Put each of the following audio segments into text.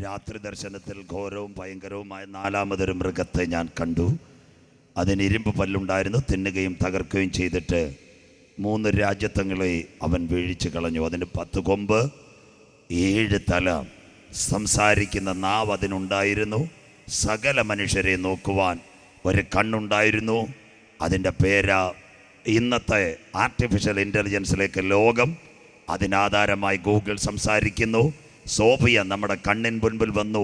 രാത്രി ദർശനത്തിൽ ഘോരവും ഭയങ്കരവുമായ നാലാമതൊരു മൃഗത്തെ ഞാൻ കണ്ടു. അതിന് ഇരുമ്പ് പല്ലുണ്ടായിരുന്നു. തിന്നുകയും തകർക്കുകയും ചെയ്തിട്ട് 3 രാജ്യത്വങ്ങളെ അവൻ വീഴിച്ചു കളഞ്ഞു. അതിന് 10 കൊമ്പ്, 7 തല, സംസാരിക്കുന്ന നാവ് അതിനുണ്ടായിരുന്നു. സകല മനുഷ്യരെ നോക്കുവാൻ ഒരു കണ്ണുണ്ടായിരുന്നു. അതിൻ്റെ പേരാ ഇന്നത്തെ ആർട്ടിഫിഷ്യൽ ഇൻ്റലിജൻസിലേക്ക് ലോകം അതിനാധാരമായി ഗൂഗിൾ സംസാരിക്കുന്നു. സോഫിയ നമ്മുടെ കണ്ണിൻ മുൻപിൽ വന്നു.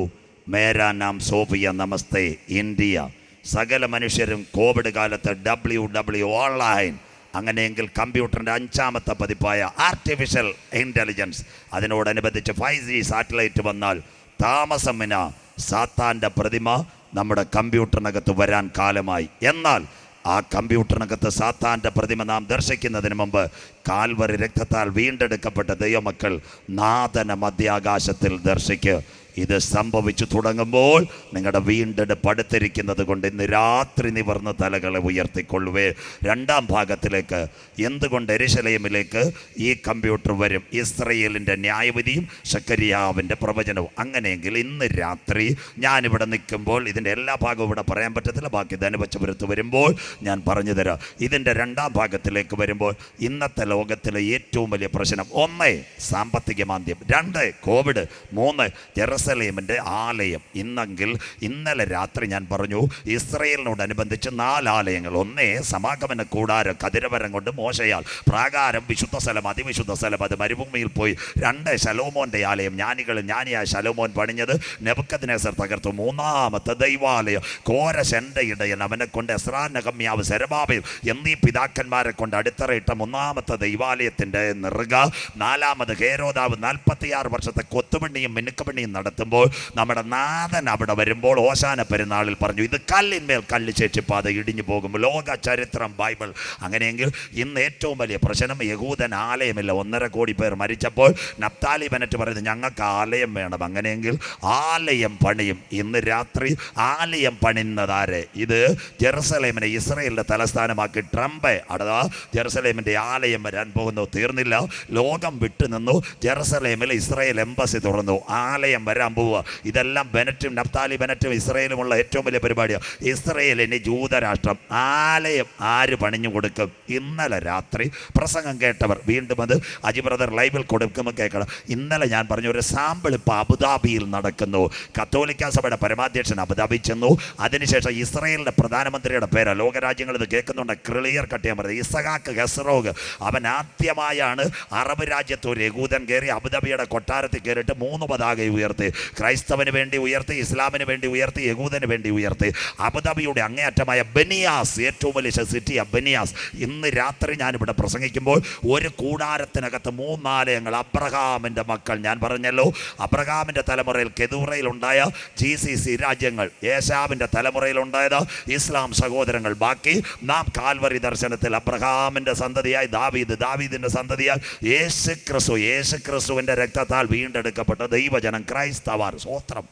മേരാ നാം സോഫിയ, നമസ്തേ ഇന്ത്യ. സകല മനുഷ്യരും കോവിഡ് കാലത്ത് WW ഓൺലൈൻ, അങ്ങനെയെങ്കിൽ കമ്പ്യൂട്ടറിൻ്റെ 5ാമത്തെ പതിപ്പായ ആർട്ടിഫിഷ്യൽ ഇൻ്റലിജൻസ്, അതിനോടനുബന്ധിച്ച് 5G സാറ്റലൈറ്റ് വന്നാൽ താമസമിന സാത്താൻ്റെ പ്രതിമ നമ്മുടെ കമ്പ്യൂട്ടറിനകത്ത് വരാൻ കാലമായി. എന്നാൽ ആ കമ്പ്യൂട്ടറിനകത്ത് സാത്താൻ്റെ പ്രതിമ നാം ദർശിക്കുന്നതിന് മുമ്പ് കാൽവറി രക്തത്താൽ വീണ്ടെടുക്കപ്പെട്ട ദൈവമക്കൾ നാഥന മധ്യാകാശത്തിൽ ദർശിക്കുക. ഇത് സംഭവിച്ചു തുടങ്ങുമ്പോൾ നിങ്ങളുടെ വീണ്ടെടുപ്പ് അടുത്തിരിക്കുന്നത് കൊണ്ട് ഇന്ന് രാത്രി നിവർന്ന തലകളെ ഉയർത്തിക്കൊള്ളുവേ. 2ാം ഭാഗത്തിലേക്ക്, എന്തുകൊണ്ട് യെരൂശലേമിലേക്ക് ഈ കമ്പ്യൂട്ടർ വരും? ഇസ്രയേലിൻ്റെ ന്യായവിധിയും ശെഖര്യാവിൻ്റെ പ്രവചനവും. അങ്ങനെയെങ്കിൽ ഇന്ന് രാത്രി ഞാനിവിടെ നിൽക്കുമ്പോൾ, ഇതിൻ്റെ എല്ലാ ഭാഗവും ഇവിടെ പറയാൻ പറ്റത്തില്ല, ബാക്കി ധനുവച്ചപുരത്ത് വരുമ്പോൾ ഞാൻ പറഞ്ഞു തരാം. ഇതിൻ്റെ 2ാം ഭാഗത്തിലേക്ക് വരുമ്പോൾ ഇന്നത്തെ ലോകത്തിലെ ഏറ്റവും വലിയ പ്രശ്നം 1 സാമ്പത്തിക മാന്ദ്യം, 2 കോവിഡ്, 3 ജെറുസലേമിൻ്റെ ആലയം. ഇന്നലെ രാത്രി ഞാൻ പറഞ്ഞു ഇസ്രയേലിനോടനുബന്ധിച്ച് 4 ആലയങ്ങൾ. 1 സമാഗമന കൂടാരം, കതിരവരം കൊണ്ട് മോശയാൽ പ്രാകാരം, വിശുദ്ധ സ്ഥലം, അതിവിശുദ്ധ സ്ഥലം, അത് മരുഭൂമിയിൽ പോയി. 2 ശലോമോൻ്റെ ആലയം, ജ്ഞാനിയായ ശലോമോൻ പണിഞ്ഞത്, നെബൂഖദ്നേസർ തകർത്തു. 3ാമത്തെ ദൈവാലയം കോരശൻ്റെ ഇടയൻ, അവനെ കൊണ്ട് എസ്രാ, നഹമ്യാവ്, സെരുബ്ബാബേൽ എന്നീ പിതാക്കന്മാരെ കൊണ്ട് അടിത്തറയിട്ട 3ാമത്തെ ദൈവാലയത്തിൻ്റെ നെറുക. 4ാമത് ഹേരോദാവ് 46 വർഷത്തെ കൊത്തുപണിയും മിനുക്കുപണിയും നടത്തുമ്പോൾ നമ്മുടെ നാഥൻ അവിടെ വരുമ്പോൾ ഓശാന പെരുന്നാളിൽ പറഞ്ഞു, ഇത് കല്ലിന്മേൽ കല്ല് ചേച്ചിപ്പാതെ ഇടിഞ്ഞു പോകും. ലോക ചരിത്രം, ബൈബിൾ. അങ്ങനെയെങ്കിൽ ഇന്ന് ഏറ്റവും വലിയ പ്രശ്നം യഹൂദൻ ആലയമില്ല. 1.5 കോടി പേർ മരിച്ചപ്പോൾ നഫ്താലി ബെനറ്റ് പറയുന്നത് ഞങ്ങൾക്ക് ആലയം വേണം. അങ്ങനെയെങ്കിൽ ആലയം പണിയും. ഇന്ന് രാത്രി ആലയം പണിയുന്നതാരെ? ഇത് ജെറുസലേമിനെ ഇസ്രയേലിൻ്റെ തലസ്ഥാനമാക്കി ട്രംപ് അഥവാ ജെറുസലേമിൻ്റെ ആലയം വരാൻ പോകുന്നു. തീർന്നില്ല, ലോകം വിട്ടുനിന്നു. ജെറുസലേമിൽ ഇസ്രയേൽ എംബസി തുറന്നു. ആലയം വരാൻ പോവുക. ഇതെല്ലാം ബെനറ്റും നഫ്താലി ബെനറ്റും ഇസ്രയേലുമുള്ള ഏറ്റവും വലിയ പരിപാടിയാണ്. ഇസ്രയേലിന് ജൂതരാഷ്ട്രം. ആലയം ആര് പണിഞ്ഞു കൊടുക്കും? ഇന്നലെ രാത്രി പ്രസംഗം കേട്ടവർ വീണ്ടും അത് അജി ബ്രദർ ലൈവിൽ കൊടുക്കുമ്പോൾ കേൾക്കണം. ഇന്നലെ ഞാൻ പറഞ്ഞ ഒരു സാമ്പിൾ ഇപ്പോൾ അബുദാബിയിൽ നടക്കുന്നു. കത്തോലിക്ക സഭയുടെ പരമാധ്യക്ഷൻ അബുദാബി ചെന്നു. അതിനുശേഷം ഇസ്രയേലിൻ്റെ പ്രധാനമന്ത്രിയുടെ പേര് ലോകരാജ്യങ്ങൾ ഇത് കേൾക്കുന്നുണ്ട്, ക്ലിയർ കട്ട് ചെയ്യാൻ പറയുന്നത്, ഇസഹാക്ക് ഹെസ്രോഗ്. അവൻ ആദ്യമായാണ് അറബ് രാജ്യത്ത് ഒരു യഹൂദൻ കയറി അബുദാബിയുടെ കൊട്ടാരത്തിൽ കയറിയിട്ട് 3 പതാക ഉയർത്തി. ക്രൈസ്തവന് വേണ്ടി ഉയർത്തി, ഇസ്ലാമിന് വേണ്ടി ഉയർത്തി, യഹൂദന് വേണ്ടി ഉയർത്തി. അബുദാബിയുടെ അങ്ങേയറ്റമായ ബനിയാസ്, ഏറ്റവും വലിയ സിറ്റി ബനിയാസ്. ഇന്ന് രാത്രി ഞാനിവിടെ പ്രസംഗിക്കുമ്പോൾ ഒരു കൂടാരത്തിനകത്ത് 3 ആലയങ്ങൾ. അബ്രഹാമിൻ്റെ മക്കൾ, ഞാൻ പറഞ്ഞല്ലോ, അബ്രഹാമിൻ്റെ തലമുറയിൽ കെതൂറയിലുണ്ടായ GCC രാജ്യങ്ങൾ, യേശാവിൻ്റെ തലമുറയിലുണ്ടായത് ഇസ്ലാം സഹോദരങ്ങൾ. ബാക്കി നാം കാൽവറി ദർശനത്തിൽ അബ്രഹാമിൻ്റെ സന്തതിയായി ദാവീദ്, ദാവീദിൻ്റെ സന്തതിയായി യേശുക്രിസ്തുവിൻ്റെ രക്തത്താൽ വീണ്ടെടുക്കപ്പെട്ട ദൈവജനം ക്രൈസ്തവർ. സ്വോത്രം.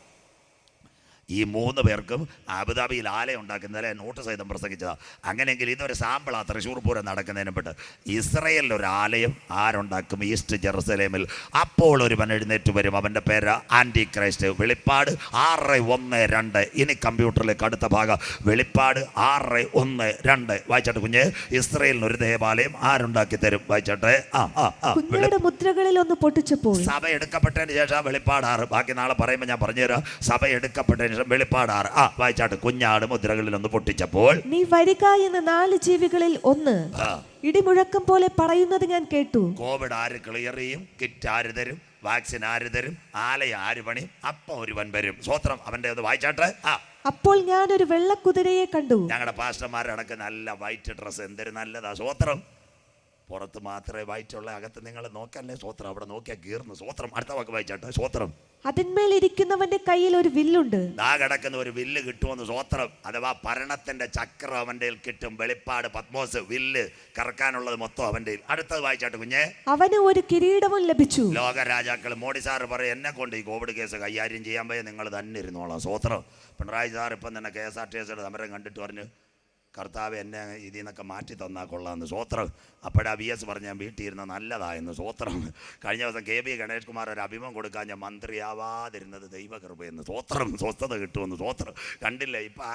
ഈ 3 പേർക്കും അബുദാബിയിൽ ആലയം ഉണ്ടാക്കുന്നതിലെ നോട്ട് സഹിതം പ്രസംഗിച്ചതാണ്. അങ്ങനെയെങ്കിൽ ഇതൊരു സാമ്പിളാണ് തൃശ്ശൂർ പൂരം നടക്കുന്നതിനെ പെട്ട്. ഇസ്രയേലിൽ ഒരു ആലയം ആരുണ്ടാക്കും? ഈസ്റ്റ് ജെറുസലേമിൽ. അപ്പോൾ ഒരുവൻ എഴുന്നേറ്റ് വരും, അവൻ്റെ പേര് ആൻറ്റി ക്രൈസ്റ്റ്. വെളിപ്പാട് 6:1-2. ഇനി കമ്പ്യൂട്ടറിലേക്ക് അടുത്ത ഭാഗം. വെളിപ്പാട് 6:1-2 വായിച്ചോട്ടെ കുഞ്ഞ്. ഇസ്രയേലിന് ഒരു ദേവാലയം ആരുണ്ടാക്കി തരും? വായിച്ചോട്ടെ. മുദ്രകളിൽ ഒന്ന് പൊട്ടിച്ചപ്പോൾ സഭ എടുക്കപ്പെട്ടതിന് ശേഷം വെളിപ്പാട് 6. ബാക്കി നാളെ പറയുമ്പോൾ ഞാൻ പറഞ്ഞുതരാം. സഭ എടുക്കപ്പെട്ടതിന് വെളിപ്പാട് 6. വായിച്ചാട്ട്. കുഞ്ഞാട് മുദ്രകളിൽ ഒന്ന് പൊട്ടിച്ചപ്പോൾ നീ വരിക എന്ന 4 ജീവികളിൽ ഒന്ന് ഇടിമുഴക്കം പോലെ പറയുന്നത് ഞാൻ കേട്ടു. കോവിഡ് ആര് ക്ലിയർ ചെയ്യും? കിറ്റ് ആര് തരും? വാക്സിൻ ആര് തരും? ആലയം ആര് പണിയും? അപ്പൊ ഒരുവൻ വരും. സ്വോത്രം. അവന്റെ അത് വായിച്ചാട്ടെ. അപ്പോൾ ഞാനൊരു വെള്ളക്കുതിരയെ കണ്ടു. ഞങ്ങളുടെ പാസ്റ്റർമാരടക്കം നല്ല വൈറ്റ് ഡ്രസ്സ്, എന്തൊരു നല്ലതാ. സ്വോത്രം. പുറത്ത് മാത്രമേ വൈറ്റുള്ള, അകത്ത് നിങ്ങൾ നോക്കല്ലേ. സ്വോത്രം. അവിടെ നോക്കിയാൽ കീർന്നു. സ്വോത്രം. അടുത്ത വാക്ക് വായിച്ചാട്ടെ. സ്വോത്രം. അതിന്മേൽ ഇരിക്കുന്നവന്റെ കയ്യിൽ ഒരു വില്ലുണ്ട്. ദാ കിടക്കുന്ന ഒരു വില്ല് കിട്ടുമെന്ന്. സ്വോത്രം. അഥവാ ഭരണത്തിന്റെ ചക്രം അവന്റെ കിട്ടും. വെളിപ്പാട് പത്മോസ്. വില്ല് കറക്കാനുള്ളത് മൊത്തം അവന്റെ. അടുത്തത് വായിച്ചാട്ട് കുഞ്ഞെ. അവന് ഒരു കിരീടവും ലഭിച്ചു. ലോകരാജാക്കൾ. മോഡി സാറ് പറയും, എന്നെ കൊണ്ട് ഈ കോവിഡ് കേസ് കൈകാര്യം ചെയ്യാൻ പോയാൽ നിങ്ങൾ തന്നെ ഇരുന്നോളാം. സ്വോത്രം. പിണറായി സാർ ഇപ്പം തന്നെ KSRTCയുടെ സമരം കണ്ടിട്ട് പറഞ്ഞു, കർത്താവ് എന്നെ ഇതിൽ നിന്നൊക്കെ മാറ്റി തന്നാൽ കൊള്ളാമെന്ന് സ്വോത്രം. അപ്പോഴാ VS പറഞ്ഞ ഞാൻ വീട്ടിൽ ഇരുന്ന നല്ലതായെന്ന് സ്വോത്രം. കഴിഞ്ഞ ദിവസം KB ഗണേഷ് കുമാർ ഒരു അഭിമുഖം കൊടുക്കാൻ ഞാൻ മന്ത്രിയാവാതിരുന്നത് ദൈവകൃപയെന്ന് സ്വോത്രം. സ്വസ്ഥത കിട്ടുമെന്ന് സ്വോത്രം. കണ്ടില്ലേ ഇപ്പം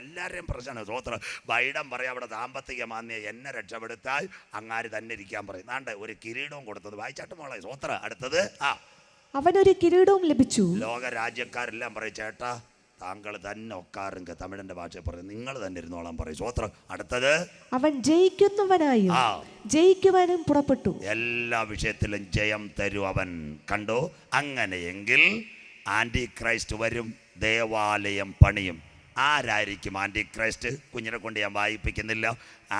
എല്ലാവരുടെയും പ്രശ്നമാണ് സ്വോത്രം. ബൈഡൻ പറയാം അവിടെ സാമ്പത്തിക മാന്യം എന്നെ രക്ഷപ്പെടുത്താൽ അങ്ങാര് തന്നെ ഇരിക്കാൻ പറയും. നാണ്ട് ഒരു കിരീടവും കൊടുത്തത് വായിച്ചാട്ട് മോളെ സ്വോത്രം. അടുത്തത് അവനൊരു കിരീടവും ലഭിച്ചു. ലോക രാജ്യക്കാരെല്ലാം പറയും ചേട്ടാ താങ്കൾ തന്നെ ഒക്കാറുങ്ക. തമിഴന്റെ ഭാഷ പറയും നിങ്ങൾ തന്നെ ഇരുന്നോളാൻ പറയും സ്വോത്രം. അടുത്തത് അവൻ ജയിക്കുന്നവനായും ജയിക്കുവാനും പുറപ്പെട്ടു. എല്ലാ വിഷയത്തിലും ജയം തരും അവൻ. കണ്ടോ? അങ്ങനെയെങ്കിൽ ആന്റി ക്രൈസ്റ്റ് വരും, ദേവാലയം പണിയും. ആരായിരിക്കും ആന്റി ക്രൈസ്റ്റ്? കുഞ്ഞിനെ കൊണ്ട് ഞാൻ വായിപ്പിക്കുന്നില്ല.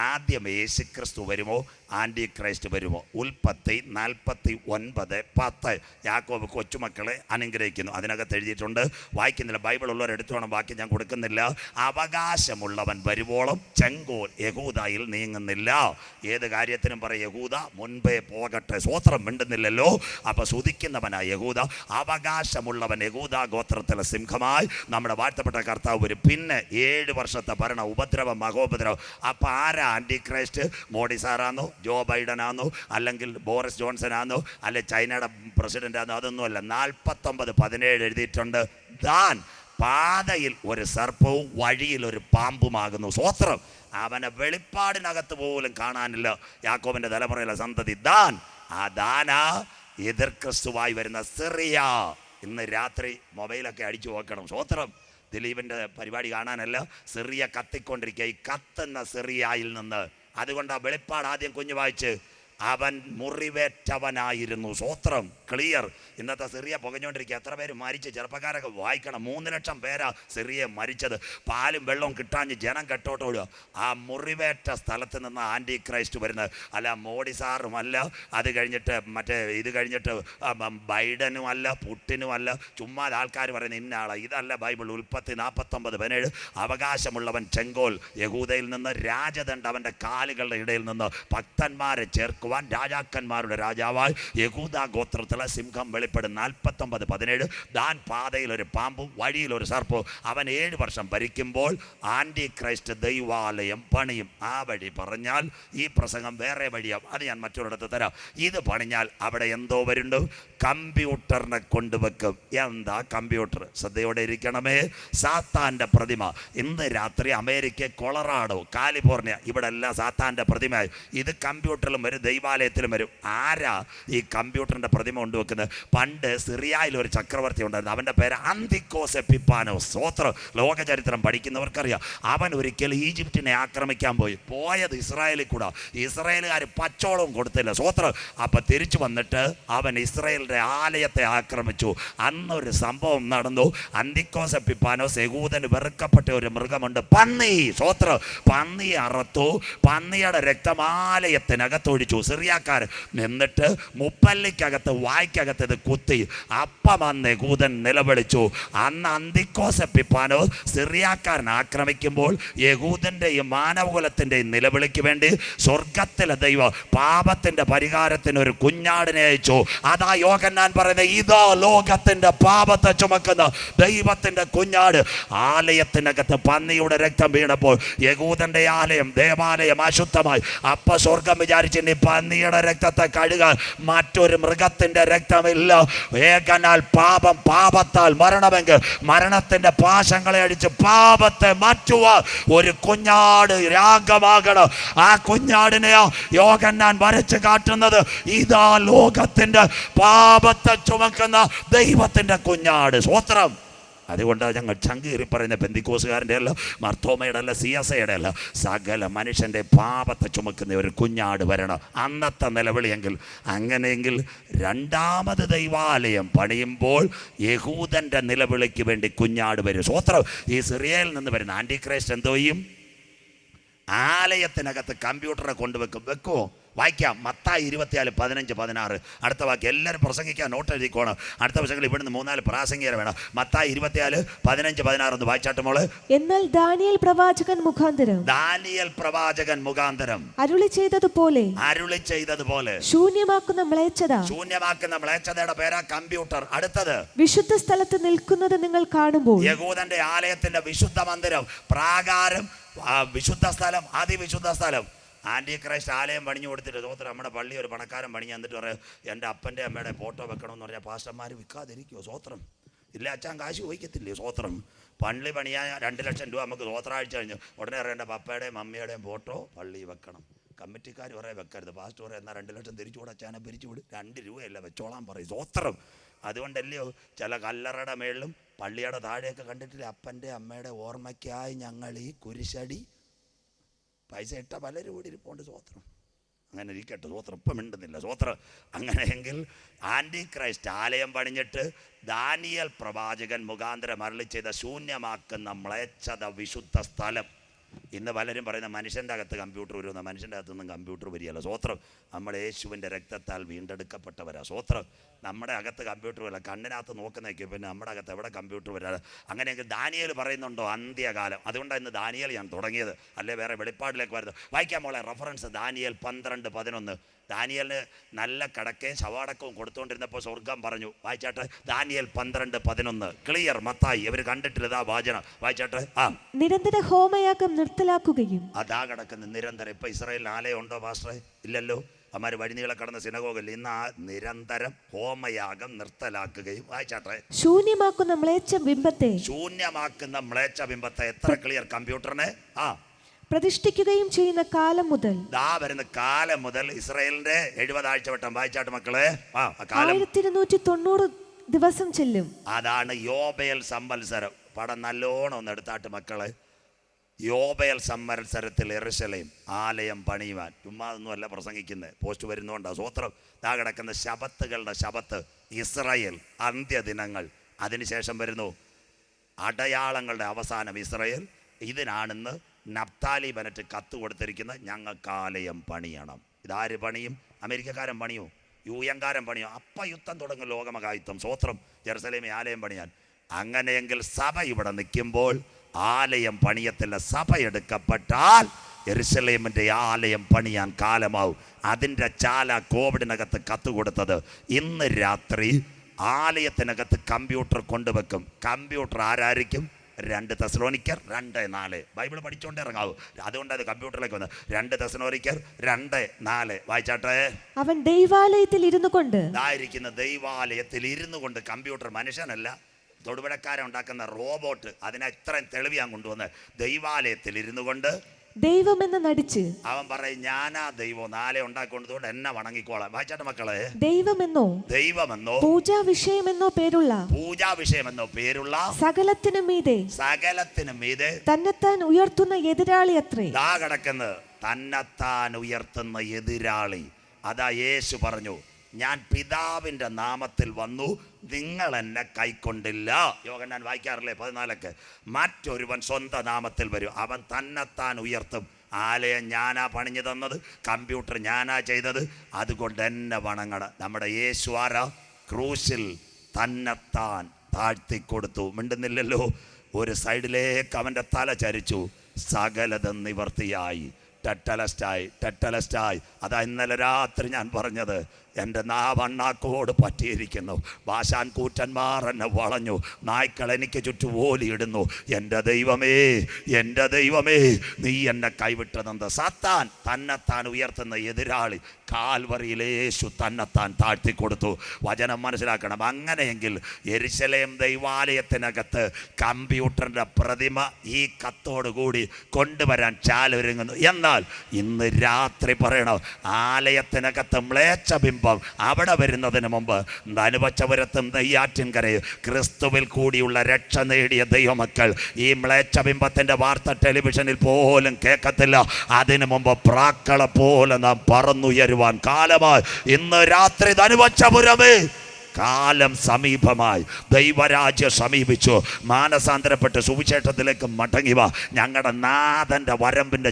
ആദ്യം യേശുക്രിസ്തു വരുമോ ആന്റി ക്രൈസ്റ്റ് വരുമോ? ഉൽപ്പത്തി 49:10 യാക്കോബ് കൊച്ചുമക്കളെ അനുഗ്രഹിക്കുന്നു. അതിനകത്ത് എഴുതിയിട്ടുണ്ട്, വായിക്കുന്നില്ല. ബൈബിൾ ഉള്ളവർ എടുത്തു വേണം, ബാക്കി ഞാൻ കൊടുക്കുന്നില്ല. അവകാശമുള്ളവൻ വരുവോളം ചെങ്കോൽ യഹൂദയിൽ നീങ്ങുന്നില്ല. ഏത് കാര്യത്തിനും പറയും യഹൂദ മുൻപേ പോകട്ടെ. സ്വോത്രം മിണ്ടുന്നില്ലല്ലോ. അപ്പൊ സുതിക്കുന്നവനാ യഹൂദ. അവകാശമുള്ളവൻ യഹൂദ ഗോത്രത്തിലെ സിംഹമായി നമ്മുടെ വാഴ്ത്തപ്പെട്ട കർത്താവ് വരും. പിന്നെ 7 വർഷത്തെ ഭരണ ഉപദ്രവം മഹോപദ്രവം. അപ്പൊ ആന്റി ക്രൈസ്റ്റ്? മോഡി സാറാന്നോ, ജോ ബൈഡൻ ആണോ, അല്ലെങ്കിൽ ബോറിസ് ജോൺസൺ ആണോ, അല്ലെ ചൈനയുടെ പ്രസിഡന്റ് ആണോ? അതൊന്നുമല്ല. 49:17 എഴുതിയിട്ടുണ്ട്, താൻ പാതയിൽ ഒരു സർപ്പവും വഴിയിൽ ഒരു പാമ്പുമാകുന്നു. സ്വോത്രം. അവനെ വെളിപ്പാടിനകത്ത് പോലും കാണാനില്ല യാക്കോബിന്റെ തലമുറയിലെ സന്തതി. ദാൻ. ആ ദാനാ എതിർ ക്രിസ്തുവായി വരുന്ന സിറിയ. ഇന്ന് രാത്രി മൊബൈലൊക്കെ അടിച്ചു നോക്കണം. സ്വോത്രം. ദിലീപിൻ്റെ പരിപാടി കാണാനല്ല, സിറിയ കത്തിക്കൊണ്ടിരിക്കുക. ഈ കത്തുന്ന സിറിയയിൽ നിന്ന്. അതുകൊണ്ട് ആ വെളിപ്പാട് ആദ്യം കുഞ്ഞു വായിച്ച്, അവൻ മുറിവേറ്റവനായിരുന്നു. സ്വോത്രം. ക്ലിയർ. ഇന്നത്തെ സിറിയ പുകഞ്ഞുകൊണ്ടിരിക്കുക. എത്ര പേര് മരിച്ച്? ചെറുപ്പക്കാരൊക്കെ വായിക്കണം. 3 ലക്ഷം പേരാ സിറിയ മരിച്ചത്. പാലും വെള്ളവും കിട്ടാഞ്ഞ് ജനം കെട്ടോട്ടോടുക. ആ മുറിവേറ്റ സ്ഥലത്ത് നിന്ന് ആന്റി ക്രൈസ്റ്റ് വരുന്നത്. അല്ല മോഡി സാറും അല്ല, അത് കഴിഞ്ഞിട്ട് ഇത് കഴിഞ്ഞിട്ട് ബൈഡനും അല്ല, പുട്ടിനും അല്ല. ചുമ്മാ ആൾക്കാർ പറയുന്ന ഇന്ന ആളാ. ഇതല്ല ബൈബിൾ. ഉൽപ്പത്തി 49:17 അവകാശമുള്ളവൻ ചെങ്കോൽ യഹൂദയിൽ നിന്ന്, രാജദണ്ഡ് അവൻ്റെ കാലുകളുടെ ഇടയിൽ നിന്ന്, ഭക്തന്മാരെ ചേർക്കുവാൻ രാജാക്കന്മാരുടെ രാജാവായി യഹൂദ ഗോത്രത്തിലെ സിംഹം വെളിപ്പെടും. 49:17 ദാൻ പാതയിൽ ഒരു പാമ്പും വഴിയിൽ ഒരു സർപ്പവും. അവൻ 7 വർഷം ഭരിക്കുമ്പോൾ ആന്റി ക്രൈസ്റ്റ് ദൈവാലയം പണിയും. ആ വഴി പറഞ്ഞാൽ ഈ പ്രസംഗം വേറെ വഴിയാവും. അത് ഞാൻ മറ്റൊരിടത്ത് തരാം. ഇത് പണിഞ്ഞാൽ അവിടെ എന്തോ വരുന്നു? കമ്പ്യൂട്ടറിനെ കൊണ്ടുവെക്കും. എന്താ കമ്പ്യൂട്ടർ? ശ്രദ്ധയോടെ ഇരിക്കണമേ. സാത്താൻ്റെ പ്രതിമ. ഇന്ന് രാത്രി അമേരിക്ക, കൊളറാഡോ, കാലിഫോർണിയ, ഇവിടെ എല്ലാം സാത്താൻ്റെ പ്രതിമയായി. ഇത് കമ്പ്യൂട്ടറിലും വരും, ദൈവാലയത്തിലും വരും. ആരാ ഈ കമ്പ്യൂട്ടറിൻ്റെ പ്രതിമ കൊണ്ടുവെക്കുന്നത്? പണ്ട് സിറിയയിൽ ഒരു ചക്രവർത്തി ഉണ്ടായിരുന്നു. അവൻ്റെ പേര് അന്തിക്കോസ് എപ്പിപ്പാനോസ്. സ്വോത്രം. ലോക ചരിത്രം പഠിക്കുന്നവർക്കറിയാം. അവൻ ഒരിക്കൽ ഈജിപ്തിനെ ആക്രമിക്കാൻ പോയത് ഇസ്രായേലിൽ കൂടെ. ഇസ്രായേലുകാർ പച്ചോളവും കൊടുത്തില്ല. സ്വോത്രം. അപ്പം തിരിച്ചു വന്നിട്ട് അവൻ ഇസ്രായേലിൻ്റെ ആലയത്തെ ആക്രമിച്ചു. അന്നൊരു സംഭവം നടന്നു. അന്തിക്കോസ് എപ്പിപ്പാനോസ് യഹൂദന് വെറുക്കപ്പെട്ട ഒരു മൃഗമുണ്ട്, പന്നി. സ്വോത്രം. പന്നിയെ അറുത്തു. പന്നിയുടെ രക്തം ആലയത്തിനകത്തൊഴിച്ചു സിറിയക്കാർ. എന്നിട്ട് മുപ്പല്ലിക്കകത്ത് വായ്ക്കകത്ത് ഇത് കുത്തി. അപ്പം അന്ന് യഹൂദൻ നിലവിളിച്ചു. അന്ന് അന്തിക്കോസ് എപ്പിപ്പാനോസ് സിറിയക്കാരൻ ആക്രമിക്കുമ്പോൾ യഹൂദൻ്റെയും മാനവകുലത്തിൻ്റെയും നിലവിളിക്ക് വേണ്ടി സ്വർഗത്തിലെ ദൈവം പാപത്തിൻ്റെ പരിഹാരത്തിന് ഒരു കുഞ്ഞാടിനെ അയച്ചു. അതാ യോഹന്നാൻ പറയുന്നത്, ഇതാ ലോകത്തിൻ്റെ പാപത്തെ ചുമക്കുന്ന ദൈവത്തിൻ്റെ കുഞ്ഞാട്. ആലയത്തിനകത്ത് പന്നിയുടെ രക്തം വീണപ്പോൾ യഹൂദൻ്റെ ആലയം, ദേവാലയം അശുദ്ധമായി. അപ്പ സ്വർഗം വിചാരിച്ച് ഇനി പന്നിയുടെ രക്തത്തെ കഴുകാൻ മറ്റൊരു മൃഗത്തിൻ്റെ രക്തമില്ല. ഏകനാൽ പാപത്താൽ മരണമെങ്കിൽ മരണത്തിൻ്റെ പാശങ്ങളെ അടിച്ച് പാപത്തെ മാറ്റുവാൻ ഒരു കുഞ്ഞാട് യാഗമാകണം. ആ കുഞ്ഞാടിനെയോ യോഹന്നാൻ വരച്ച് കാട്ടുന്നത്, ഇതാ ലോകത്തിൻ്റെ പാപത്തെ ചുമക്കുന്ന ദൈവത്തിൻ്റെ കുഞ്ഞാട്. സ്വോത്രം. അതുകൊണ്ട് ഞങ്ങൾ ചങ്കീറി പറയുന്ന പെന്തിക്കോസുകാരൻ്റെ അല്ല, മർത്തോമയുടെ അല്ല, CSIയുടെ അല്ല, സകല മനുഷ്യൻ്റെ പാപത്തെ ചുമക്കുന്ന ഒരു കുഞ്ഞാട് വരണം. അന്നത്തെ നിലവിളിയെങ്കിൽ. അങ്ങനെയെങ്കിൽ രണ്ടാമത് ദൈവാലയം പണിയുമ്പോൾ യഹൂദൻ്റെ നിലവിളിക്ക് വേണ്ടി കുഞ്ഞാട് വരും. സ്വോത്രം. ഈ സിറിയയിൽ നിന്ന് വരുന്ന ആന്റി ക്രൈസ്റ്റ് എന്തോ ചെയ്യും? ആലയത്തിനകത്ത് കമ്പ്യൂട്ടറെ കൊണ്ടുവെക്കും. വെക്കുമോ? വായിക്കാം. മത്തായി 24:15-16. അടുത്ത വാക്യം. എല്ലാവരും പ്രസംഗിക്കാൻ നോട്ട് എഴുതിക്കോണം. അടുത്ത വർഷങ്ങൾ ഇവിടുന്ന് 3-4 പ്രാസംഗികർ വേണം. മത്തായി 24:15-16 ഒന്ന് വായിച്ചാട്ട് മോള്. എന്നാൽ ദാനിയേൽ പ്രവാചകൻ മുഖാന്തരം അരുളി ചെയ്തതുപോലെ ശൂന്യമാക്കുന്ന മ്ലേച്ഛതയുടെ പേരാ കമ്പ്യൂട്ടർ. അടുത്തത്, വിശുദ്ധ സ്ഥലത്ത് നിൽക്കുന്നത് നിങ്ങൾ കാണുമ്പോൾ. യഹൂദന്റെ ആലയത്തിന്റെ വിശുദ്ധ മന്ദിരം, പ്രാകാരം, വിശുദ്ധ സ്ഥലം, അതിവിശുദ്ധ സ്ഥലം. ആൻറ്റി ക്രൈസ്റ്റ് ആലയം പണിഞ്ഞു കൊടുത്തിട്ട് സ്വോത്രം നമ്മുടെ പള്ളി ഒരു പണക്കാരൻ പണിഞ്ഞു എന്നിട്ട് പറയും എൻ്റെ അപ്പൻ്റെ അമ്മയുടെ ഫോട്ടോ വെക്കണമെന്ന് പറഞ്ഞാൽ പാസ്റ്റർമാർ വിൽക്കാതിരിക്കുമോ? സ്വോത്രം ഇല്ല, അച്ഛൻ കാശ് ചോദിക്കത്തില്ലേ? സ്വോത്രം പള്ളി പണിയാൻ 2 ലക്ഷം രൂപ നമുക്ക് സ്വോത്രാഴ്ച കഴിഞ്ഞു ഉടനെ അറിയാം എൻ്റെ പപ്പയുടെയും മമ്മിയുടെയും ഫോട്ടോ പള്ളി വെക്കണം. കമ്മിറ്റിക്കാർ കുറേ വെക്കരുത്. പാസ്റ്റർ പറയാം എന്നാൽ 2 ലക്ഷം തിരിച്ചു കൂടെ അച്ഛനെ പിരിച്ചു വിട്, 2 രൂപയല്ല വെച്ചോളാൻ പറയും. സ്വോത്രം അതുകൊണ്ടല്ലയോ ചില കല്ലറയുടെ മേളിലും പള്ളിയുടെ താഴെയൊക്കെ കണ്ടിട്ടില്ല, അപ്പൻ്റെ അമ്മയുടെ ഓർമ്മയ്ക്കായി ഞങ്ങൾ ഈ കുരിശടി പൈസ ഇട്ട പലരും കൂടി ഇരിപ്പുണ്ട്. സ്വോത്രം അങ്ങനെ ഇരിക്കട്ടെ. സ്വോത്രം ഇപ്പം മിണ്ടുന്നില്ല. സ്വോത്രം അങ്ങനെയെങ്കിൽ ആൻറ്റി ക്രൈസ്റ്റ് ആലയം പണിഞ്ഞിട്ട് ദാനിയേൽ പ്രവാചകൻ മുഖാന്തരം അരുളി ചെയ്ത ശൂന്യമാക്കുന്ന മ്ലേച്ഛത വിശുദ്ധ സ്ഥലം. ഇന്ന് പലരും പറയുന്ന മനുഷ്യൻ്റെ അകത്ത് കമ്പ്യൂട്ടർ വരുന്ന, മനുഷ്യൻ്റെ അകത്തൊന്നും കമ്പ്യൂട്ടർ വരികയല്ല. സ്വോത്രം നമ്മൾ യേശുവിൻ്റെ രക്തത്താൽ വീണ്ടെടുക്കപ്പെട്ടവരാ. സ്വോത്രം നമ്മുടെ അകത്ത് കമ്പ്യൂട്ടർ വരില്ല. കണ്ണിനകത്ത് നോക്കുന്നേക്ക് പിന്നെ നമ്മുടെ അകത്ത് എവിടെ കമ്പ്യൂട്ടർ വരാതെ. അങ്ങനെയെങ്കിൽ ദാനിയേൽ പറയുന്നുണ്ടോ അന്ത്യകാലം? അതുകൊണ്ടാണ് ഇന്ന് ദാനിയേൽ ഞാൻ തുടങ്ങിയത്, അല്ലേ വേറെ വെളിപ്പാടിലേക്ക് വരുന്നത്. വായിക്കാൻ മോളെ റഫറൻസ് ദാനിയേൽ 12:11. ദാനിയേലിന് നല്ല കടക്കയും ശവാടക്കവും കൊടുത്തുകൊണ്ടിരുന്നപ്പോൾ സ്വർഗം പറഞ്ഞു. വായിച്ചാട്ടെ ദാനിയേൽ 12:11. ക്ലിയർ മത്തായി ഇവർ കണ്ടിട്ടില്ല വാചന. വായിച്ചാട്ടെ. നിരന്തര ഹോമയാഗം നിർത്തലാക്കുകയും. അതാ കിടക്കുന്ന നിരന്തരം. ഇപ്പൊ ഇസ്രായേലിൽ ആലയം ഉണ്ടോ പാസ്റ്ററെ? ഇല്ലല്ലോ. അമ്മാര് വഴിനീളെ കടന്ന സിനഗോഗിൽ ഇന്ന് ആ നിരന്തരം ഹോമയാഗം നിർത്തലാക്കുകയും. വായിച്ചാട്ടെ. ശൂന്യമാക്കുന്ന മ്ലേച്ഛ ബിംബത്തെ. ശൂന്യമാക്കുന്ന മ്ലേച്ഛ ബിംബത്തെ. എത്ര ക്ലിയർ കമ്പ്യൂട്ടറിനെ പ്രതിഷ്ഠിക്കുകയും ചെയ്യുന്ന കാലം മുതൽ. ദാ വരുന്ന കാലം മുതൽ ഇസ്രായേലിന്റെ 70 ആഴ്ചവട്ടം. വായിച്ചാട്ട് മക്കളെ. 1290 ദിവസം ചെല്ലും. അതാണ് യോബേൽ സംവത്സരം. പടം നല്ലോണം ഒന്ന് എടുത്താട്ട് മക്കളെ. യോബേൽ സംവത്സരത്തിൽ യെരൂശലേം ആലയം പണിയുവാൻ. ചുമ്മാ ഒന്നുമല്ല പ്രസംഗിക്കുന്നത്, പോസ്റ്റ് വരുന്നോണ്ടാ. സ്വോത്രം ദാ കിടക്കുന്ന ശബത്തുകളുടെ ശബത്ത് ഇസ്രായേൽ അന്ത്യദിനങ്ങൾ. അതിനുശേഷം വരുന്നു അടയാളങ്ങളുടെ അവസാനം ഇസ്രായേൽ. ഇതിനാണെന്ന് നപ്താലി ബെനറ്റ് കത്ത് കൊടുത്തിരിക്കുന്നത്, ഞങ്ങൾക്ക് ആലയം പണിയണം. ഇതാര് പണിയും? അമേരിക്കക്കാരൻ പണിയോ? യുഎൻകാരൻ പണിയോ? അപ്പം യുദ്ധം തുടങ്ങും, ലോകമഹായുദ്ധം. സ്വോത്രം ജെറുസലേമിൽ ആലയം പണിയാൻ. അങ്ങനെയെങ്കിൽ സഭ ഇവിടെ നിൽക്കുമ്പോൾ ആലയം പണിയത്തില്ല. സഭ എടുക്കപ്പെട്ടാൽ യെരൂശലേമിൻ്റെ ആലയം പണിയാൻ കാലമാവും. അതിൻ്റെ ചാല കോവിഡിനകത്ത് കത്ത് കൊടുത്തത്. ഇന്ന് രാത്രി ആലയത്തിനകത്ത് കമ്പ്യൂട്ടർ കൊണ്ടുവെക്കും. കമ്പ്യൂട്ടർ ആരായിരിക്കും? 2 തെസ്സലോനിക്കർ 2:4. ബൈബിൾ പഠിച്ചുകൊണ്ടേ ഇറങ്ങാവൂ. അതുകൊണ്ട് അത് കമ്പ്യൂട്ടറിലേക്ക് വന്ന് 2 തെസ്സലോനിക്കർ 2:4. വായിച്ചാട്ടെ. അവൻ ദൈവാലയത്തിൽ ഇരുന്നു കൊണ്ട്. ഇതായിരിക്കുന്ന ദൈവാലയത്തിൽ ഇരുന്നു കൊണ്ട്. കമ്പ്യൂട്ടർ മനുഷ്യനല്ല, തൊടുപുഴക്കാരൻ ഉണ്ടാക്കുന്ന റോബോട്ട്. അതിനെ ഇത്രയും തെളിവ് ഞാൻ കൊണ്ടുവന്ന്. ദൈവാലയത്തിൽ ഇരുന്നു കൊണ്ട് ദൈവമെന്ന് നടിച്ച് അവൻ പറയും ഞാനാ ദൈവം, നാളെ ഉണ്ടാക്കൊണ്ടതുകൊണ്ട് എന്നെ വണങ്ങിക്കോളാം. വായിച്ചാട്ടെ മക്കളെ. ദൈവമെന്നോ പൂജാ വിഷയമെന്നോ പേരുള്ള സകലത്തിനും മീതെ തന്നെത്താൻ ഉയർത്തുന്ന എതിരാളി അത്രേ. ദാ കിടക്കുന്നത് തന്നെത്താൻ ഉയർത്തുന്ന എതിരാളി. അതാ യേശു പറഞ്ഞു, ഞാൻ പിതാവിൻ്റെ നാമത്തിൽ വന്നു, നിങ്ങൾ എന്നെ കൈക്കൊണ്ടില്ല. യോഹന്നാൻ വായിക്കാറില്ലേ 14. മറ്റൊരുവൻ സ്വന്തം നാമത്തിൽ വരും, അവൻ തന്നെത്താൻ ഉയർത്തും. ആലയം ഞാനാ പണിഞ്ഞു തന്നത്, കമ്പ്യൂട്ടർ ഞാനാ ചെയ്തത്, അതുകൊണ്ട് എന്നെ വണങ്ങണം. നമ്മുടെ യേശു ആരാ? ക്രൂശിൽ തന്നെത്താൻ താഴ്ത്തിക്കൊടുത്തു. മിണ്ടുന്നില്ലല്ലോ. ഒരു സൈഡിലേക്ക് അവൻ്റെ തല ചരിച്ചു, സകലതും നിവർത്തിയായി. ടെറ്റലസ്റ്റായി. അതാ ഇന്നലെ രാത്രി ഞാൻ പറഞ്ഞത്. എൻ്റെ നാവണ്ണാക്കോട് പറ്റിയിരിക്കുന്നു. ഭാഷാൻ കൂറ്റന്മാർ എന്നെ വളഞ്ഞു, നായ്ക്കൾ എനിക്ക് ചുറ്റും ഓലിയിടുന്നു. എൻ്റെ ദൈവമേ നീ എന്നെ കൈവിട്ടതെന്ത്? സാത്താൻ തന്നെത്താൻ ഉയർത്തുന്ന എതിരാളി. കാൽവറിയിൽ യേശു തന്നെത്താൻ താഴ്ത്തിക്കൊടുത്തു. വചനം മനസ്സിലാക്കണം. അങ്ങനെയെങ്കിൽ യെരൂശലേം ദൈവാലയത്തിനകത്ത് കമ്പ്യൂട്ടറിൻ്റെ പ്രതിമ ഈ കത്തോടുകൂടി കൊണ്ടുവരാൻ ചാലൊരുങ്ങുന്നു. എന്നാൽ ഇന്ന് രാത്രി പറയണം, ആലയത്തിനകത്ത് മ്ലേച്ഛ ബിംബം അവിടെ വരുന്നതിന് മുമ്പ് നനുവച്ചപുരത്തും നെയ്യാറ്റിൻകരയും ക്രിസ്തുവിൽ കൂടിയുള്ള രക്ഷ നേടിയ ദൈവമക്കൾ ഈ മ്ലേച്ഛ ബിംബത്തിൻ്റെ വാർത്ത ടെലിവിഷനിൽ പോലും കേൾക്കത്തില്ല. അതിനു മുമ്പ് പ്രാക്കളെ പോലെ നാം പറന്നുയരുവാൻ കാലമായി. ഇന്ന് രാത്രി നനുവച്ചപുരമേ, കാലം സമീപമായി, ദൈവരാജ്യം സമീപിച്ചു. മാനസാന്തരപ്പെട്ട് സുവിശേഷത്തിലേക്ക് മടങ്ങിവ. ഞങ്ങളുടെ നാഥൻ്റെ വരവിൻ്റെ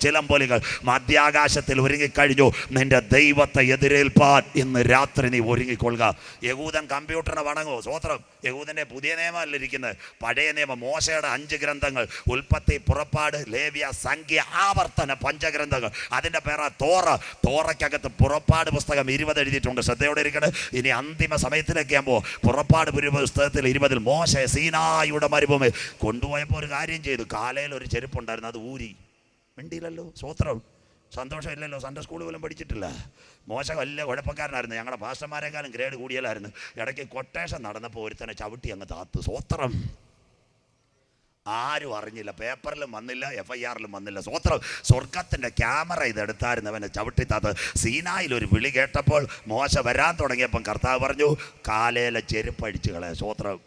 ചിലമ്പൊലികൾ മധ്യാകാശത്തിൽ ഒരുങ്ങിക്കഴിഞ്ഞു. നിന്റെ ദൈവത്തെ എതിരേൽപ്പാൻ ഇന്ന് രാത്രി നീ ഒരുങ്ങിക്കൊള്ളുക. യഹൂദൻ കമ്പ്യൂട്ടറിനെ വണങ്ങുമോ? സ്വോത്രം. യഹൂദൻ്റെ പുതിയ നിയമമല്ല ഇരിക്കുന്നത്, പഴയ നിയമം. മോശയുടെ 5 ഗ്രന്ഥങ്ങൾ, ഉൽപ്പത്തി, പുറപ്പാട്, ലേവ്യ, സംഖ്യ, ആവർത്തന, പഞ്ചഗ്രന്ഥങ്ങൾ. അതിൻ്റെ പേരാ തോറ. തോറയ്ക്കകത്ത് പുറപ്പാട് പുസ്തകം 20 എഴുതിയിട്ടുണ്ട്. ശ്രദ്ധയോടെ ഇരിക്കണം. ഇനി അന്തിമ സമയത്തിലേക്ക് ആകുമ്പോൾ പുറപ്പാട് പുസ്തകത്തിൽ 20 മോശെ സീനായിയുടെ മരുഭൂമി കൊണ്ടുപോയപ്പോൾ ഒരു കാര്യം ചെയ്തു. കാലയിൽ ഒരു ചെരുപ്പുണ്ടായിരുന്നു, അത് ഊരി. മിണ്ടിയില്ലല്ലോ, സ്വോത്രം. സന്തോഷമില്ലല്ലോ, സൺഡേ സ്കൂൾ പോലും പഠിച്ചിട്ടില്ല. മോശ വലിയ കുഴപ്പക്കാരനായിരുന്നു, ഞങ്ങളുടെ പാസ്റ്റർമാരെക്കാളും ഗ്രേഡ് കൂടിയലായിരുന്നു. ഇടയ്ക്ക് കൊട്ടേഷൻ നടന്നപ്പോൾ ഒരുത്തനെ ചവിട്ടി അങ്ങ് താത്തു. സ്വോത്രം. ആരും അറിഞ്ഞില്ല, പേപ്പറിലും വന്നില്ല, FIRലും വന്നില്ല. സ്വോത്രം. സ്വർഗത്തിൻ്റെ ക്യാമറ ഇതെടുത്തായിരുന്നു അവനെ ചവിട്ടിത്താത്ത്. സീനായിൽ ഒരു വിളി കേട്ടപ്പോൾ മോശ വരാൻ തുടങ്ങിയപ്പം കർത്താവ് പറഞ്ഞു, കാലയിലെ ചെരുപ്പഴിച്ച് കളയാം. സ്വോത്രം.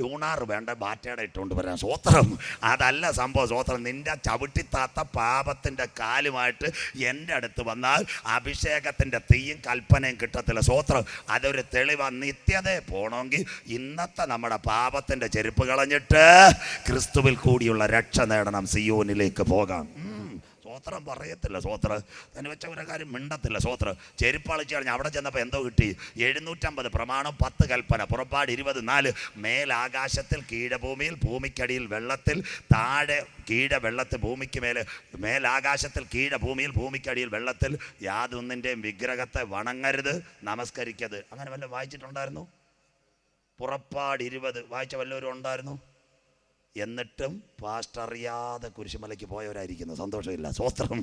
ലൂണാർ വേണ്ട, ബാറ്റയുടെ ഇട്ടുകൊണ്ട് വരാം. സ്വോത്രം. അതല്ല സംഭവം. സ്വോത്രം. നിന്റെ ചവിട്ടിത്താത്ത പാപത്തിൻ്റെ കാലുമായിട്ട് എൻ്റെ അടുത്ത് വന്നാൽ അഭിഷേകത്തിൻ്റെ തീയും കൽപ്പനയും കിട്ടത്തില്ല. സ്വോത്രം. അതൊരു തെളിവാണ്. നിത്യത പോകണമെങ്കിൽ ഇന്നത്തെ നമ്മുടെ പാപത്തിൻ്റെ ചെരുപ്പ് കളഞ്ഞിട്ട് ക്രിസ്തുവിൽ കൂടിയുള്ള രക്ഷ നേടണം. സിയോനിലേക്ക് പോകാം. സ്വോത്രം. പറയത്തില്ല. സ്വോത്രം. തന്നെ വെച്ച ഒരു കാര്യം മിണ്ടത്തില്ല. സ്വോത്രം. ചെരുപ്പളിച്ച് കഴിഞ്ഞാൽ അവിടെ ചെന്നപ്പോൾ എന്തോ കിട്ടി? 750 പ്രമാണം, 10 കൽപ്പന. പുറപ്പാട് 24. മേലാകാശത്തിൽ കീഴഭൂമിയിൽ ഭൂമിക്കടിയിൽ വെള്ളത്തിൽ താഴെ വെള്ളത്തിൽ ഭൂമിക്ക് മേലാകാശത്തിൽ കീഴഭൂമിയിൽ ഭൂമിക്കടിയിൽ വെള്ളത്തിൽ യാതൊന്നിൻ്റെയും വിഗ്രഹത്തെ വണങ്ങരുത്, നമസ്കരിക്കരുത്. അങ്ങനെ വല്ലതും വായിച്ചിട്ടുണ്ടായിരുന്നു? പുറപ്പാട് 20 വായിച്ച വല്ലവരും ഉണ്ടായിരുന്നു? എന്നിട്ടും പാസ്റ്റർ അറിയാതെ കുരിശുമലയ്ക്ക് പോയവരായിരിക്കുന്നു. സന്തോഷമില്ല. സ്വസ്ത്രം.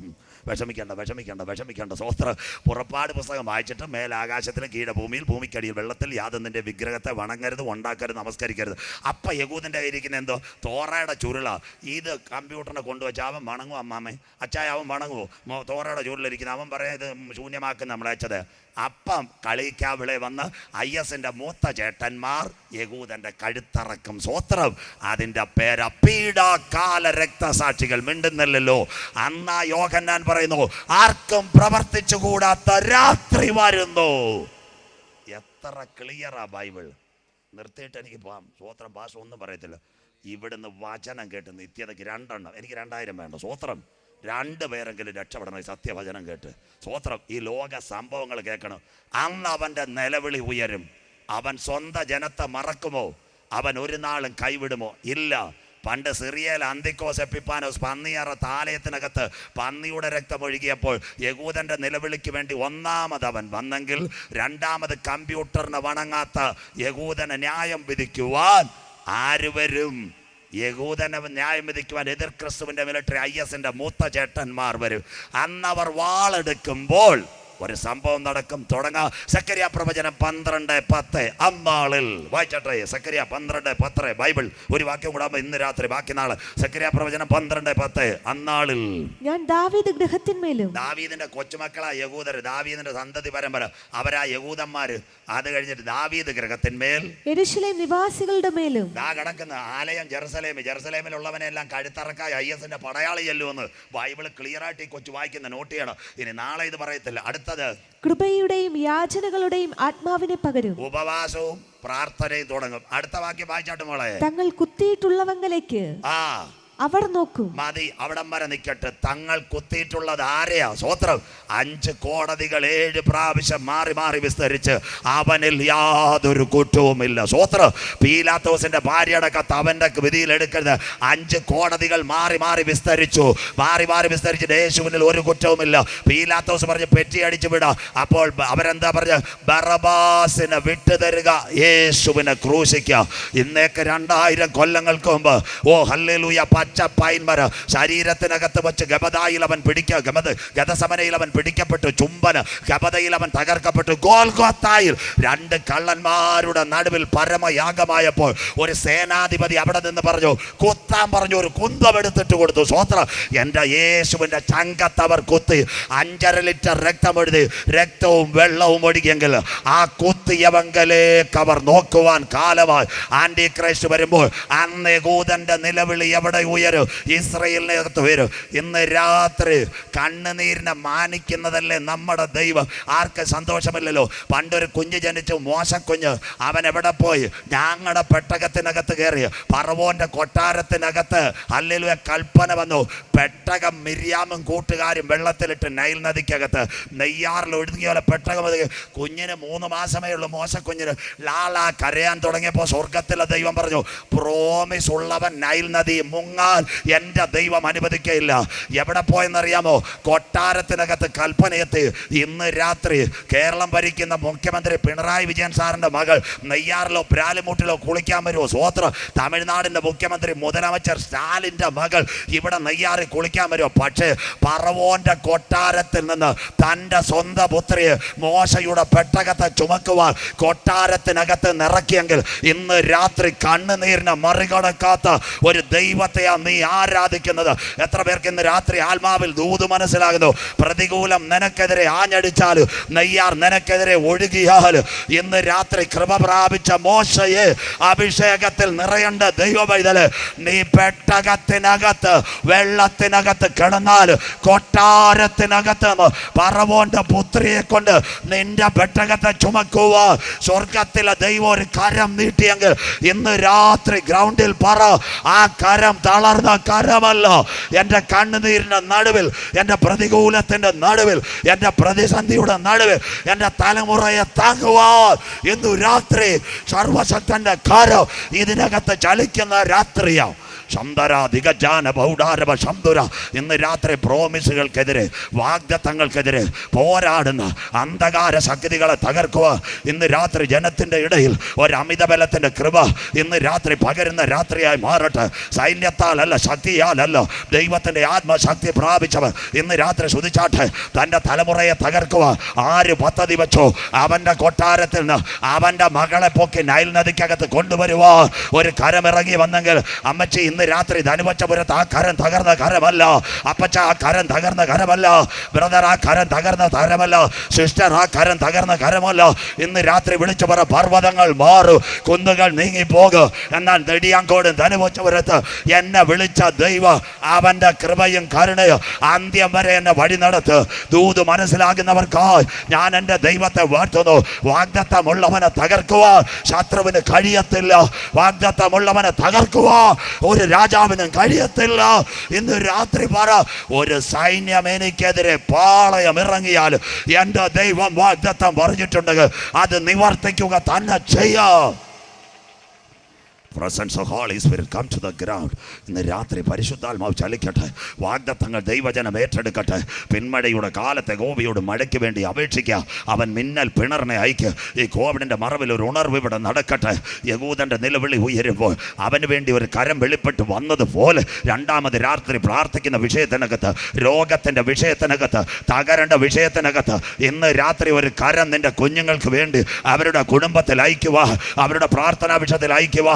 വിഷമിക്കേണ്ട. സ്വസ്ത്രം. പുറപ്പാട് പുസ്തകം വായിച്ചിട്ട് മേലാകാശത്തിലും കീഴഭൂമിയിൽ ഭൂമിക്കടിയിൽ വെള്ളത്തിൽ യാതൊന്നിൻ്റെ വിഗ്രഹത്തെ വണങ്ങരുത്, ഉണ്ടാക്കരുത്, നമസ്കരിക്കരുത്. അപ്പം യഹൂദൻ്റെ ഇരിക്കുന്ന എന്തോ തോറയുടെ ചുരുള. ഇത് കമ്പ്യൂട്ടറിനെ കൊണ്ടുവച്ച് അവൻ വണങ്ങും. അമ്മാമ്മേ അച്ചായ അവൻ വണങ്ങുമോ? തോറയുടെ ചുരുളിരിക്കുന്ന അവൻ പറയാം ഇത് ശൂന്യമാക്കുന്ന നമ്മളയച്ചത്. അപ്പം കളിക്കാവിളെ വന്ന് IS-ൻ്റെ മൂത്ത ചേട്ടന്മാർ യഹൂദൻ്റെ കഴുത്തറക്കും. സ്വോത്രം. അതിൻ്റെ പേര് പീഡാകാല രക്തസാക്ഷികൾ. മിണ്ടുന്നില്ലല്ലോ. അന്നാ യോഹന്നാൻ പറയുന്നു, ആർക്കും പ്രവർത്തിച്ചു കൂടാത്ത രാത്രി വരുന്നു. എത്ര ക്ലിയറാ ബൈബിൾ. നിർത്തിയിട്ട് എനിക്ക് പോകാം. സ്വോത്രം. ഭാഷ ഒന്നും പറയത്തില്ല. ഇവിടുന്ന് വചനം കേട്ട് നിത്യതയ്ക്ക് 2 എണ്ണം. എനിക്ക് 2000 വേണ്ട. സ്വോത്രം. 2 പേരെങ്കിലും രക്ഷപ്പെടണം ഈ സത്യവചനം കേട്ട്. സ്വോത്രം. ഈ ലോക സംഭവങ്ങൾ കേൾക്കണം. അന്ന് അവൻ്റെ നിലവിളി ഉയരും. അവൻ സ്വന്തം ജനത്തെ മറക്കുമോ? അവൻ ഒരു നാളും കൈവിടുമോ? ഇല്ല. പണ്ട് സിറിയയിൽ അന്തിക്കോസ് എപ്പിപ്പാനോസ് പന്നിയറ താലയത്തിനകത്ത് പന്നിയുടെ രക്തം ഒഴുകിയപ്പോൾ യഹൂദൻ്റെ നിലവിളിക്ക് വേണ്ടി ഒന്നാമത് അവൻ വന്നെങ്കിൽ രണ്ടാമത് കമ്പ്യൂട്ടറിന് വണങ്ങാത്ത യഹൂദനെ ന്യായം വിധിക്കുവാൻ ആര് വരും? യഹൂദനെ ന്യായം വിധിക്കുവാൻ എതിർ ക്രിസ്തുവിൻ്റെ മിലിറ്ററി IS-ൻ്റെ മൂത്ത ചേട്ടന്മാർ വരും. അന്നവർ വാളെടുക്കുമ്പോൾ ഒരു സംഭവം നടക്കും. തുടങ്ങാം. സെക്കരിയ പ്രവചനം 12:10. അന്നാളിൽ വായിച്ചട്ടെ. സെക്കരിയ 12:10 ബൈബിൾ. ഒരു വാക്യം കൂടാകുമ്പോൾ ഇന്ന് രാത്രി ബാക്കി നാളെ. സെക്കരിയ പ്രവചനം 12:10. അന്നാളിൽ ഞാൻ ദാവീദ് ഗൃഹത്തിന്മേലും. ദാവീദിന്റെ കൊച്ചുമക്കളാ യഹൂദർ, ദാവീദിന്റെ സന്തതി പരമ്പര, അവരാ യഹൂദന്മാര്. അത് കഴിഞ്ഞിട്ട് ദാവീദ് ഗൃഹത്തിന്മേൽ, യെരൂശലേം നിവാസികളുടെ മേലും. ദാ കിടക്കുന്ന ആലയം ജെറുസലേമിലുള്ളവനെല്ലാം കഴുത്തറക്കായി IS-ന്റെ പടയാളി ചെല്ലുമെന്ന് ബൈബിൾ ക്ലിയർ ആയിട്ട് ഈ കൊച്ചു വായിക്കുന്ന നോട്ട് ചെയ്യണം. ഇനി നാളെ ഇത് പറയത്തില്ല. അടുത്തത് കൃപയുടെയും യാചനകളുടെയും ആത്മാവിനെ പകരും. ഉപവാസവും പ്രാർത്ഥനയും തുടങ്ങും. അടുത്ത വാക്യം വായിച്ചാട്ട് മോളെ. തങ്ങൾ കുത്തിയിട്ടുള്ളവങ്കലേക്ക് അവർ നോക്കും. മതി, അവിടം വരെ നിൽക്കട്ടെ. തങ്ങൾ കുത്തിയിട്ടുള്ളത് ആരെയാ? സ്വോത്രം. 5 കോടതികൾ 7 പ്രാവശ്യം മാറി മാറി വിസ്തരിച്ച് അവനിൽ യാതൊരു കുറ്റവുമില്ല. സ്വോത്രം. പീലാത്തോസിന്റെ ഭാര്യയുടെ കത്ത് അവന്റെ വിധിയിൽ എടുക്കരുത്. 5 കോടതികൾ മാറി മാറി വിസ്തരിച്ചു. യേശുവിനിൽ ഒരു കുറ്റവുമില്ല. പീലാത്തോസ് പറഞ്ഞ് പെറ്റി അടിച്ചു വിട. അപ്പോൾ അവരെന്താ പറഞ്ഞ? ബറബാസിനെ വിട്ടുതരിക, യേശുവിനെ ക്രൂശിക്കുക. ഇന്നേക്ക് 2000 കൊല്ലങ്ങൾക്ക് മുമ്പ്, ഓ ഹല്ലേലൂയ, പച്ച പൈൻമര ശരീരത്തിനകത്ത് വെച്ച് ഗബദയിൽ അവൻ ഗതസമനയിൽ അവൻ പിടിക്കപ്പെട്ടു. ചുംബന ഗബദയിൽ അവൻ തകർക്കപ്പെട്ടു. ഗോൽഗോത്തായിൽ 2 കള്ളന്മാരുടെ നടുവിൽ പരമയാഗമായപ്പോൾ ഒരു സേനാധിപതി അവിടെ നിന്ന് പറഞ്ഞു, കുത്താൻ പറഞ്ഞു. ഒരു കുന്തം എടുത്തിട്ട് കൊടുത്തു. സ്വോത്രം. എൻ്റെ യേശുവിൻ്റെ ചങ്കത്തവർ കുത്തി 5.5 ലിറ്റർ രക്തവും വെള്ളവും ഒഴുകിയെങ്കിൽ ആ കുത്തിയവങ്കലേക്ക് അവർ നോക്കുവാൻ കാലമായി. ആന്റി ക്രൈസ്റ്റ് വരുമ്പോൾ അന്ന് യഹൂദന്റെ നിലവിളി എവിടെ ഉയരും? ഇസ്രയേലിനകത്ത് വരും. ഇന്ന് രാത്രി കണ്ണുനീരിനെ മാനിക്കുന്നതല്ലേ നമ്മുടെ ദൈവം. ആർക്ക് സന്തോഷമില്ലല്ലോ? പണ്ടൊരു കുഞ്ഞ് ജനിച്ചു, മോശക്കുഞ്ഞ്. അവൻ എവിടെ പോയി? ഞങ്ങളുടെ പെട്ടകത്തിനകത്ത് കയറി. ഫറവോന്റെ കൊട്ടാരത്തിനകത്ത് ഹല്ലേലൂയ കൽപ്പന വന്നു. പെട്ടകം മിര്യാമും കൂട്ടുകാരും വെള്ളത്തിലിട്ട് നൈൽ നദിക്കകത്ത് നെയ്യാറിൽ ഒഴുകിയ പോലെ പെട്ടകം. കുഞ്ഞിന് 3 മാസമേ ഉള്ളൂ. മോശക്കുഞ്ഞിന് ലാലാ കരയാൻ തുടങ്ങിയപ്പോൾ സ്വർഗത്തിലെ ദൈവം പറഞ്ഞു, പ്രോമിസ് ഉള്ളവൻ നൈൽ നദി മുങ്ങ എന്നാൽ എൻ്റെ ദൈവം അനുവദിക്കയില്ല. എവിടെ പോയെന്നറിയാമോ? കൊട്ടാരത്തിനകത്ത് കൽപ്പനയെത്തി. ഇന്ന് രാത്രി കേരളം ഭരിക്കുന്ന മുഖ്യമന്ത്രി പിണറായി വിജയൻ സാറിൻ്റെ മകൾ നെയ്യാറിലോ പ്രാലിമൂട്ടിലോ കുളിക്കാൻ വരുമോ? സ്വോത്രം. തമിഴ്നാടിൻ്റെ മുഖ്യമന്ത്രി മുതലമച്ചർ സ്റ്റാലിൻ്റെ മകൾ ഇവിടെ നെയ്യാറിൽ കുളിക്കാൻ വരുമോ? പക്ഷേ പറവോന്റെ കൊട്ടാരത്തിൽ നിന്ന് തൻ്റെ സ്വന്തം പുത്രിയെ മോശയുടെ പെട്ടകത്തെ ചുമക്കുവാൻ കൊട്ടാരത്തിനകത്ത് നിറക്കിയെങ്കിൽ ഇന്ന് രാത്രി കണ്ണുനീരിനെ മറികടക്കാത്ത ഒരു ദൈവത്തെയാണ് നീ ആരാധിക്കുന്നത്. എത്ര പേർക്ക് ഇന്ന് രാത്രി ആത്മാവിൽ ദൂത് മനസ്സിലാകുന്നു? പ്രതികൂലം നിനക്കെതിരെ ആഞ്ഞടിച്ചാൽ, നെയ്യാർ നിനക്കെതിരെ ഒഴുകിയാൽ, ഇന്ന് രാത്രി കൃപ പ്രാപിച്ച മോശയെ അഭിഷേകത്തിൽ നിറയേണ്ട ദൈവപൈതല്, നീ പെട്ടകത്തിനകത്ത് വെള്ളത്തിനകത്ത് കിടന്നാൽ കൊട്ടാരത്തിനകത്ത് പറവോന്റെ പുത്രിയെ കൊണ്ട് നിന്റെ പെട്ടകത്തെ ചുമക്കുക. സ്വർഗത്തിലെ ദൈവം ഒരു കരം നീട്ടിയെങ്കിൽ ഇന്ന് രാത്രി ഗ്രൗണ്ടിൽ പറ, ആ കരം തളർന്ന കരമല്ല. എൻ്റെ കണ്ണുനീരിൻ്റെ നടുവിൽ, എൻ്റെ പ്രതികൂലത്തിൻ്റെ നടുവിൽ, എൻ്റെ പ്രതിസന്ധിയുടെ നടുവിൽ എൻ്റെ തലമുറയെ താങ്ങുവാൻ ഇന്ന് രാത്രി സർവശക്തന്റെ കരം ഇതിനകത്ത് ചലിക്കുന്ന രാത്രിയാണ്. ഇന്ന് രാത്രി പ്രോമിസുകൾക്കെതിരെ, വാഗ്ദത്തങ്ങൾക്കെതിരെ പോരാടുന്ന അന്ധകാര ശക്തികളെ തകർക്കുക. ഇന്ന് രാത്രി ജനത്തിൻ്റെ ഇടയിൽ ഒരു അമിതബലത്തിൻ്റെ കൃപ ഇന്ന് രാത്രി പകരുന്ന രാത്രിയായി മാറട്ടെ. സൈന്യത്താലല്ല, ശക്തിയാലല്ല, ദൈവത്തിൻ്റെ ആത്മശക്തി പ്രാപിച്ചവർ ഇന്ന് രാത്രി ശ്രുതിച്ചാട്ടെ. തൻ്റെ തലമുറയെ തകർക്കുക. ആര് പദ്ധതി വെച്ചോ അവൻ്റെ കൊട്ടാരത്തിൽ നിന്ന് അവൻ്റെ മകളെ പൊക്കി നൈൽ നദിക്കകത്ത് കൊണ്ടുവരുവാ ഒരു കരമിറങ്ങി വന്നെങ്കിൽ, അമ്മച്ചി ഇന്ന് രാത്രി ധനുവച്ചപുരത്ത് ആ കരം തകർന്ന കരമല്ല. അപ്പച്ച ആ കരം തകർന്ന കരമല്ല. ബ്രദർ ആ കരം തകർന്ന കരമല്ല. സിസ്റ്റർ ആ കരം തകർന്ന കരമല്ല. ഇന്ന് രാത്രി വിളിച്ചു പറ, പർവ്വതങ്ങൾ മാറും, കുന്നുകൾ നീങ്ങിപ്പോകും. എന്നാൽ നെടിയാങ്കോടും ധനുവച്ചപുരത്ത് എന്നെ വിളിച്ച ദൈവം അവൻ്റെ കൃപയും കരുണയും അന്ത്യം വരെ എന്നെ വഴി നടത്ത്. ദൂത് മനസ്സിലാകുന്നവർക്കായി ഞാൻ എൻ്റെ ദൈവത്തെ വാഴ്ത്തുന്നു. വാഗ്ദത്തമുള്ളവനെ തകർക്കുവാൻ ശത്രുവിന് കഴിയത്തില്ല. വാഗ്ദത്തമുള്ളവനെ തകർക്കുവാൻ ഒരു രാജാവിനും കഴിയത്തില്ല. ഇന്ന് രാത്രി പറ, ഒരു സൈന്യം എനിക്കെതിരെ പാളയം ഇറങ്ങിയാൽ എൻ്റെ ദൈവം വാഗ്ദത്തം പറഞ്ഞിട്ടുണ്ടെങ്കിൽ അത് നിവർത്തിക്കുക തന്നെ ചെയ്യാം. Presence of Holy Spirit come to the ground. ഇന്ന് രാത്രി പരിശുദ്ധാത്മാവ് ചലിക്കട്ടെ. വാഗ്ദത്തങ്ങൾ ദൈവജനം ഏറ്റെടുക്കട്ടെ. പിന്മഴയുടെ കാലത്തെ ഗോപിയോട് മഴയ്ക്ക് വേണ്ടി അപേക്ഷിക്കുക. അവൻ മിന്നൽ പിണറിനെ അയക്കുക. ഈ കോവിഡിൻ്റെ മറവിൽ ഒരു ഉണർവ് ഇവിടെ നടക്കട്ടെ. യഹൂദൻ്റെ നിലവിളി ഉയരുമ്പോൾ അവന് വേണ്ടി ഒരു കരം വെളിപ്പെട്ട് വന്നതുപോലെ രണ്ടാമത് രാത്രി പ്രാർത്ഥിക്കുന്ന വിഷയത്തിനകത്ത്, രോഗത്തിൻ്റെ വിഷയത്തിനകത്ത്, തകരേണ്ട വിഷയത്തിനകത്ത് ഇന്ന് രാത്രി ഒരു കരം നിൻ്റെ കുഞ്ഞുങ്ങൾക്ക് വേണ്ടി അവരുടെ കുടുംബത്തിൽ അയക്കുക, അവരുടെ പ്രാർത്ഥനാ വിഷയത്തിൽ അയക്കുക.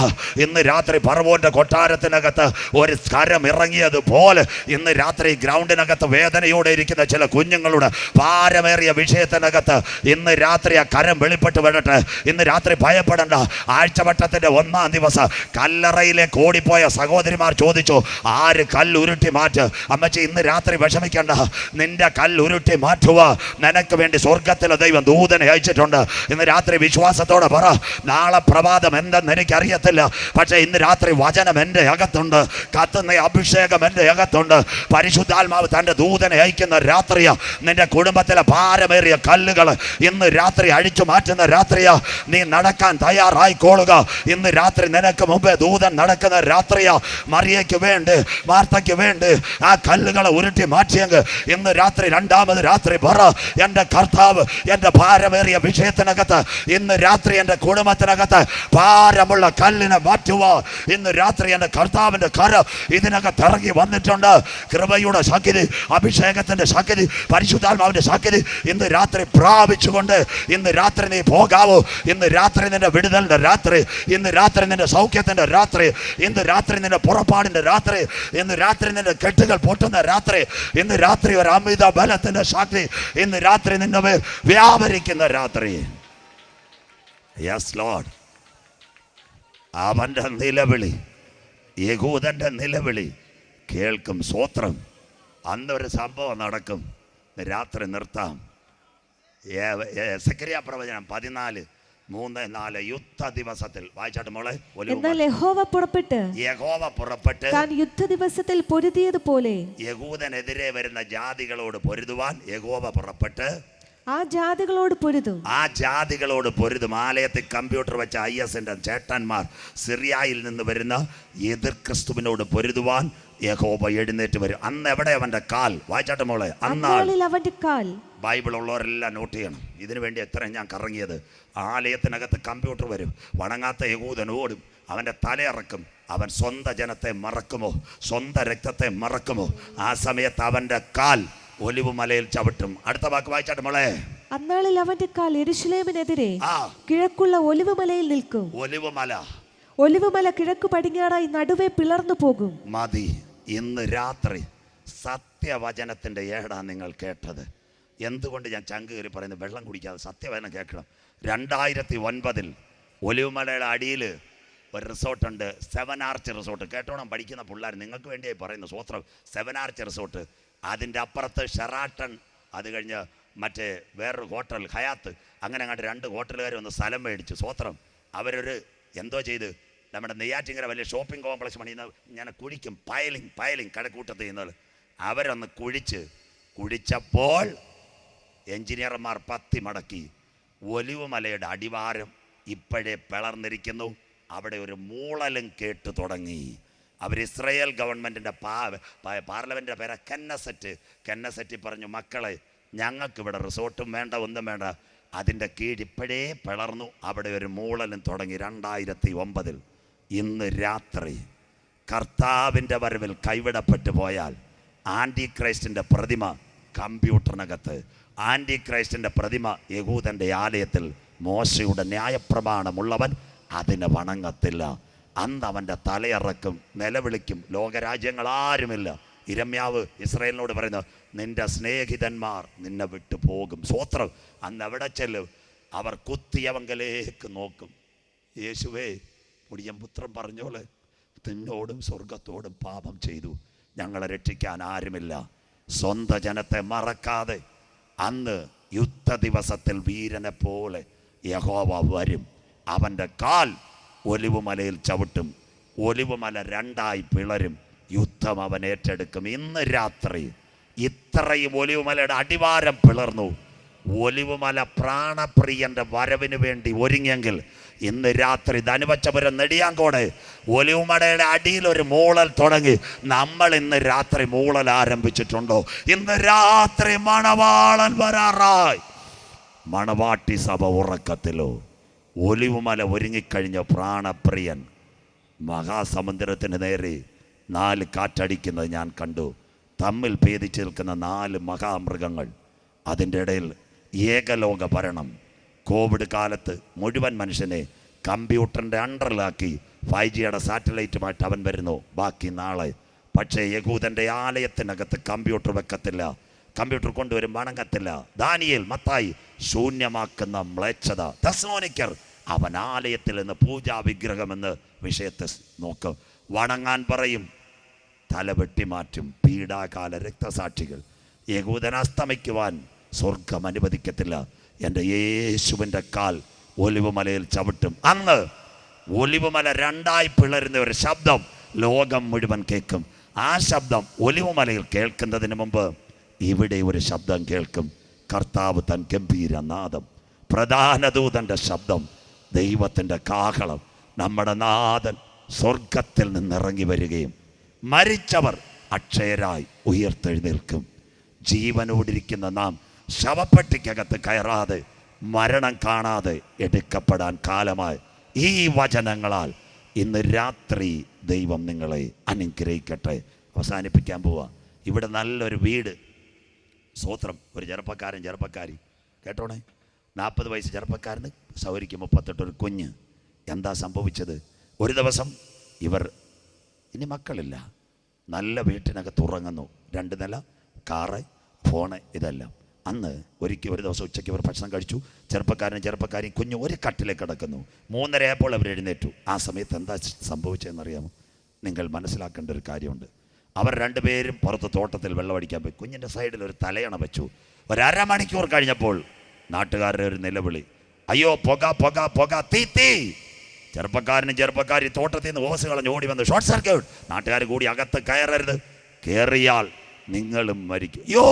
ഇന്ന് രാത്രി പറവോന്റെ കൊട്ടാരത്തിനകത്ത് ഒരു കരം ഇറങ്ങിയതുപോലെ ഇന്ന് രാത്രി ഗ്രൗണ്ടിനകത്ത് വേദനയോടെ ഇരിക്കുന്ന ചില കുഞ്ഞുങ്ങളുടെ ഭാരമേറിയ വിഷയത്തിനകത്ത് ഇന്ന് രാത്രി ആ കരം വെളിപ്പെട്ട് വരട്ടെ. ഇന്ന് രാത്രി ഭയപ്പെടേണ്ട. ആഴ്ചവട്ടത്തിൻ്റെ 1-ാം ദിവസം കല്ലറയിലേക്ക് ഓടിപ്പോയ സഹോദരിമാർ ചോദിച്ചു, ആര് കല്ലുരുട്ടി മാറ്റ്? അമ്മച്ചി ഇന്ന് രാത്രി വിഷമിക്കേണ്ട. നിന്റെ കല്ലുരുട്ടി മാറ്റുക. നിനക്ക് വേണ്ടി സ്വർഗത്തിലെ ദൈവം ദൂതനെ അയച്ചിട്ടുണ്ട്. ഇന്ന് രാത്രി വിശ്വാസത്തോടെ പറ, നാളെ പ്രഭാതം എന്തെന്ന് എനിക്കറിയത്തില്ല, പക്ഷേ ഇന്ന് രാത്രി വചനം എൻ്റെ അകത്തുണ്ട്. കത്തുന്ന അഭിഷേകം എൻ്റെ അകത്തുണ്ട്. പരിശുദ്ധാത്മാവ് തൻ്റെ ദൂതനെ അയക്കുന്ന രാത്രിയാ. നിന്റെ കുടുംബത്തിലെ ഭാരമേറിയ കല്ലുകൾ ഇന്ന് രാത്രി അഴിച്ചു മാറ്റുന്ന രാത്രിയാ. നീ നടക്കാൻ തയ്യാറായിക്കോളുക. ഇന്ന് രാത്രി നിനക്ക് മുമ്പേ ദൂതൻ നടക്കുന്ന രാത്രിയാ. മറിയയ്ക്ക് വേണ്ടി, മാർത്തയ്ക്ക് വേണ്ടി ആ കല്ലുകളെ ഉരുട്ടി മാറ്റിയെങ്കിൽ ഇന്ന് രാത്രി രണ്ടാമത് രാത്രി പറ, എൻ്റെ കർത്താവ് എൻ്റെ ഭാരമേറിയ വിഷയത്തിനകത്ത് ഇന്ന് രാത്രി എൻ്റെ കുടുംബത്തിനകത്ത് ഭാരമുള്ള കല്ലിനെ മാറ്റുക. ഇന്ന് രാത്രി എൻ്റെ കർത്താവിൻ്റെ കരം ഇതിനകത്ത് ഇറങ്ങി വന്നിട്ടുണ്ട്. കൃപയുടെ ശക്തി, അഭിഷേകത്തിൻ്റെ ശക്തി, പരിശുദ്ധാത്മാവിൻ്റെ ശക്തി ഇന്ന് രാത്രി പ്രാപിച്ചുകൊണ്ട് ഇന്ന് രാത്രി നീ പോകാവൂ. ഇന്ന് രാത്രി നിന്റെ വിടുതലിൻ്റെ രാത്രി, ഇന്ന് രാത്രി നിന്റെ സൗഖ്യത്തിൻ്റെ രാത്രി, ഇന്ന് രാത്രി നിന്റെ പുറപ്പാടിൻ്റെ രാത്രി, ഇന്ന് രാത്രി നിന്റെ കെട്ടുകൾ പൊട്ടുന്ന രാത്രി, ഇന്ന് രാത്രി ഒരു അമിത ബലത്തിൻ്റെ ശക്തി ഇന്ന് രാത്രി നിന്നെ മേൽ വ്യാപരിക്കുന്ന രാത്രി. Yes Lord. അവൻ്റെ നിലവിളി, യഹൂദൻ്റെ നിലവിളി കേൾക്കും. സ്വോത്രം. അന്നൊരു സംഭവം നടക്കും. രാത്രി നിർത്താം. സെക്കരിയ പ്രവചനം 14:3-4 യുദ്ധ ദിവസത്തിൽ വായിച്ചാട്ട് മോളെ. എന്നാൽ യഹോവ പുറപ്പെട്ട് താൻ യുദ്ധ ദിവസത്തിൽ പൊരുതിയതുപോലെ യഹൂദനെതിരെ വരുന്ന ജാതികളോട് പൊരുതുവാൻ യഹോവ പുറപ്പെട്ട് ആ ജാതികളോട് പൊരുതും. ആ ജാതികളോട് പൊരുതും. ആലയത്തിൽ കമ്പ്യൂട്ടർ വെച്ച IS-ന്റെ ചേട്ടന്മാർ സിറിയയിൽ നിന്ന് വരുന്ന എതിർ ക്രിസ്തുവിനോട് പൊരുതുവാൻ യഹോവ എഴുന്നേറ്റ് വരും. അന്ന് എവിടെ അവന്റെ കാൽ? വായിച്ചാട്ടെ മോളെ. അന്നാളിൽ അവന്റെ കാൽ. ബൈബിൾ ഉള്ളവരെല്ലാം നോട്ട് ചെയ്യണം. ഇതിനു വേണ്ടി എത്ര ഞാൻ കറങ്ങിയത്. ആലയത്തിനകത്ത് കമ്പ്യൂട്ടർ വരും. വണങ്ങാത്ത യഹൂദനോടും അവൻ്റെ തലയിറക്കും. അവൻ സ്വന്തം ജനത്തെ മറക്കുമോ? സ്വന്തം രക്തത്തെ മറക്കുമോ? ആ സമയത്ത് അവൻ്റെ കാൽ ഒലിവ് മലയിൽ ചവിട്ടും. അടുത്ത വാക്ക് വായിച്ചാട്ടെ മോളെ. അന്നാളിൽ അവന്റെ കാൽ യെരൂശലേമിനെതിരെ ആ കിഴക്കുള്ള ഒലിവ് മലയിൽ നിൽക്കും. ഒലിവ് മല. ഒലിവ് മല കിഴക്ക് പടിഞ്ഞാറായി നടുവേ പിളർന്നു പോകും. മതി. ഇന്ന് രാത്രി സത്യവചനത്തിൻ്റെ ഏടാ നിങ്ങൾ കേട്ടത്. എന്തുകൊണ്ട് ഞാൻ ചങ്ക് കയറി പറയുന്നത്? വെള്ളം കുടിക്കാതെ സത്യവചനം കേൾക്കണം. 2009 ഒലിവുമലയുടെ അടിയിൽ ഒരു റിസോർട്ടുണ്ട്, 7 ആർച്ച് റിസോർട്ട്. കേട്ടോണം പഠിക്കുന്ന പിള്ളേർ, നിങ്ങൾക്ക് വേണ്ടിയായി പറയുന്നു. സ്വത്രം 7 ആർച്ച് റിസോർട്ട്. അതിൻ്റെ അപ്പുറത്ത് ഷെറാട്ടൺ, അത് കഴിഞ്ഞ് മറ്റേ വേറൊരു ഹോട്ടൽ ഹയാത്ത്. അങ്ങനെ അങ്ങോട്ട് 2 ഹോട്ടലുകാർ വന്ന് സ്ഥലം മേടിച്ചു. സ്വത്രം അവരൊരു എന്തോ ചെയ്ത് നമ്മുടെ നെയ്യാറ്റിങ്കര വലിയ ഷോപ്പിംഗ് കോംപ്ലക്സ് പണിയുന്ന ഞാൻ കുഴിക്കും. പയലിങ് കടക്കൂട്ടത്ത് ചെയ്യുന്നത്. അവരൊന്ന് കുഴിച്ചപ്പോൾ എഞ്ചിനീയർമാർ 10 മടക്കി. ഒലിവുമലയുടെ അടിവാരം ഇപ്പോഴേ പിളർന്നിരിക്കുന്നു. അവിടെ ഒരു മൂളലും കേട്ടു തുടങ്ങി. അവർ ഇസ്രയേൽ ഗവൺമെൻറ്റിൻ്റെ പാർലമെൻറ്റിൻ്റെ പേര് കെന്നസെറ്റ് പറഞ്ഞു, മക്കളെ ഞങ്ങൾക്കിവിടെ റിസോർട്ടും വേണ്ട, ഒന്നും വേണ്ട. അതിൻ്റെ കീഴ് ഇപ്പോഴേ പിളർന്നു. അവിടെ ഒരു മൂളലും തുടങ്ങി. 2009 ഇന്ന് രാത്രി കർത്താവിൻ്റെ വരവിൽ കൈവിടപ്പെട്ടു പോയാൽ ആൻറ്റി ക്രൈസ്റ്റിൻ്റെ പ്രതിമ കമ്പ്യൂട്ടറിനകത്ത്, ആൻറ്റി ക്രൈസ്റ്റിൻ്റെ പ്രതിമ യഹൂദൻ്റെ ആലയത്തിൽ, മോശയുടെ ന്യായപ്രമാണമുള്ളവൻ അതിനെ വണങ്ങത്തില്ല. അന്ന് അവൻ്റെ തലയിറക്കും, നിലവിളിക്കും. ലോകരാജ്യങ്ങളാരുമില്ല. ഇരമ്യാവ് ഇസ്രായേലിനോട് പറയുന്നു, നിന്റെ സ്നേഹിതന്മാർ നിന്നെ വിട്ടു പോകും. സ്വത്രം. അന്ന് എവിടെ ചെല്ലും? അവർ കുത്തിയവങ്കലേക്ക് നോക്കും. യേശുവേ, മുടിയൻ പുത്രൻ പറഞ്ഞോളെ, നിന്നോടും സ്വർഗത്തോടും പാപം ചെയ്തു, ഞങ്ങളെ രക്ഷിക്കാൻ ആരുമില്ല. സ്വന്തം ജനത്തെ മറക്കാതെ അന്ന് യുദ്ധ ദിവസത്തിൽ വീരനെ പോലെ യഹോവ വരും. അവൻ്റെ കാൽ ഒലിവുമലയിൽ ചവിട്ടും. ഒലിവുമല 2ആയി പിളരും. യുദ്ധം അവൻ ഏറ്റെടുക്കും. ഇന്ന് രാത്രി ഇത്രയും ഒലിവുമലയുടെ അടിവാരം പിളർന്നു. ഒലിവുമല പ്രാണപ്രിയന്റെ വരവിന് വേണ്ടി ഒരുങ്ങിയെങ്കിൽ ഇന്ന് രാത്രി ധനുവച്ചപുരം നെടിയാങ്കോട് ഒലിവുമലയുടെ അടിയിൽ ഒരു മൂളൽ തുടങ്ങി. നമ്മൾ ഇന്ന് രാത്രി മൂളൽ ആരംഭിച്ചിട്ടുണ്ടോ? ഇന്ന് രാത്രി മണവാളൻ വരാറായി. മണവാട്ടി സഭ ഉറക്കത്തിലോ? ഒലിവുമല ഒരുങ്ങിക്കഴിഞ്ഞ പ്രാണപ്രിയൻ മഹാസമുദ്രത്തിന് നേരെ 4 കാറ്റടിക്കുന്നത് ഞാൻ കണ്ടു. തമ്മിൽ ഭേദിച്ച് നിൽക്കുന്ന 4 മഹാമൃഗങ്ങൾ. അതിൻ്റെ ഇടയിൽ ഏകലോക ഭരണം. കോവിഡ് കാലത്ത് മുഴുവൻ മനുഷ്യനെ കമ്പ്യൂട്ടറിൻ്റെ അണ്ടറിലാക്കി 5Gയുടെ സാറ്റലൈറ്റുമായിട്ട് അവൻ വരുന്നു. ബാക്കി നാളെ. പക്ഷേ യഹൂദൻ്റെ ആലയത്തിനകത്ത് കമ്പ്യൂട്ടർ വെക്കത്തില്ല. കമ്പ്യൂട്ടർ കൊണ്ടുവരും, വണങ്ങത്തില്ല. ദാനിയേൽ, മത്തായി ശൂന്യമാക്കുന്ന മ്ലേച്ഛത. തെസ്സലോനിക്കർ അവൻ ആലയത്തിൽ നിന്ന് പൂജാ വിഗ്രഹമെന്ന് വിഷയത്തെ നോക്കും. വണങ്ങാൻ പറയും, തല വെട്ടിമാറ്റും. പീഡാകാല രക്തസാക്ഷികൾ. യഹൂദൻ അസ്തമിക്കുവാൻ സ്വർഗം അനുവദിക്കത്തില്ല. എൻ്റെ യേശുവിൻ്റെ കാൽ ഒലിവുമലയിൽ ചവിട്ടും. അന്ന് ഒലിവുമല 2ആയി പിളരുന്ന ഒരു ശബ്ദം ലോകം മുഴുവൻ കേൾക്കും. ആ ശബ്ദം ഒലിവുമലയിൽ കേൾക്കുന്നതിന് മുമ്പ് ഇവിടെ ഒരു ശബ്ദം കേൾക്കും. കർത്താവ് തൻ ഗംഭീരനാദം, പ്രധാന ദൂതൻ്റെ ശബ്ദം, ദൈവത്തിൻ്റെ കാഹളം. നമ്മുടെ നാഥൻ സ്വർഗത്തിൽ നിന്നിറങ്ങി വരികയും മരിച്ചവർ അക്ഷയരായി ഉയർത്തെഴുന്നേൽക്കും. ജീവനോടിരിക്കുന്ന നാം ശവപ്പെട്ടിക്കകത്ത് കയറാതെ മരണം കാണാതെ എടുക്കപ്പെടാൻ കാലമായി. ഈ വചനങ്ങളാൽ ഇന്ന് രാത്രി ദൈവം നിങ്ങളെ അനുഗ്രഹിക്കട്ടെ. അവസാനിപ്പിക്കാൻ പോവാ. ഇവിടെ നല്ലൊരു വീട്. സ്വത്രം. ഒരു ചെറുപ്പക്കാരി കേട്ടോണേ. 40 വയസ്സ് ചെറുപ്പക്കാരന് സൗരിക്ക് 38 ഒരു കുഞ്ഞ്. എന്താ സംഭവിച്ചത്? ഒരു ദിവസം ഇവർ ഇനി മക്കളില്ല, നല്ല വീട്ടിനകത്ത് ഉറങ്ങുന്നു. 2 നില, കാറ്, ഫോണ്, ഇതെല്ലാം. അന്ന് ഒരു ദിവസം ഉച്ചയ്ക്ക് ഇവർ ഭക്ഷണം കഴിച്ചു. ചെറുപ്പക്കാരും കുഞ്ഞു ഒരു കട്ടിലേക്ക് കിടക്കുന്നു. 3:30 ആയപ്പോൾ അവർ എഴുന്നേറ്റു. ആ സമയത്ത് എന്താ സംഭവിച്ചതെന്നറിയാമോ? നിങ്ങൾ മനസ്സിലാക്കേണ്ട ഒരു കാര്യമുണ്ട്. അവർ 2 പേരും പുറത്ത് തോട്ടത്തിൽ വെള്ളമടിക്കാൻ പോയി. കുഞ്ഞിൻ്റെ സൈഡിൽ ഒരു തലയണ വെച്ചു. ഒരു അരമണിക്കൂർ കഴിഞ്ഞപ്പോൾ നാട്ടുകാരുടെ ഒരു നിലവിളി, അയ്യോ പുക പുക പുക, തീ തീ. ചെറുപ്പക്കാരി തോട്ടത്തിൽ നിന്ന് ഓസ് കളഞ്ഞ് ഓടി വന്ന് ഷോർട്ട് സർക്യൂട്ട്. നാട്ടുകാർ കൂടി അകത്ത് കയറരുത്, കയറിയാൽ നിങ്ങളും മരിക്കും. അയ്യോ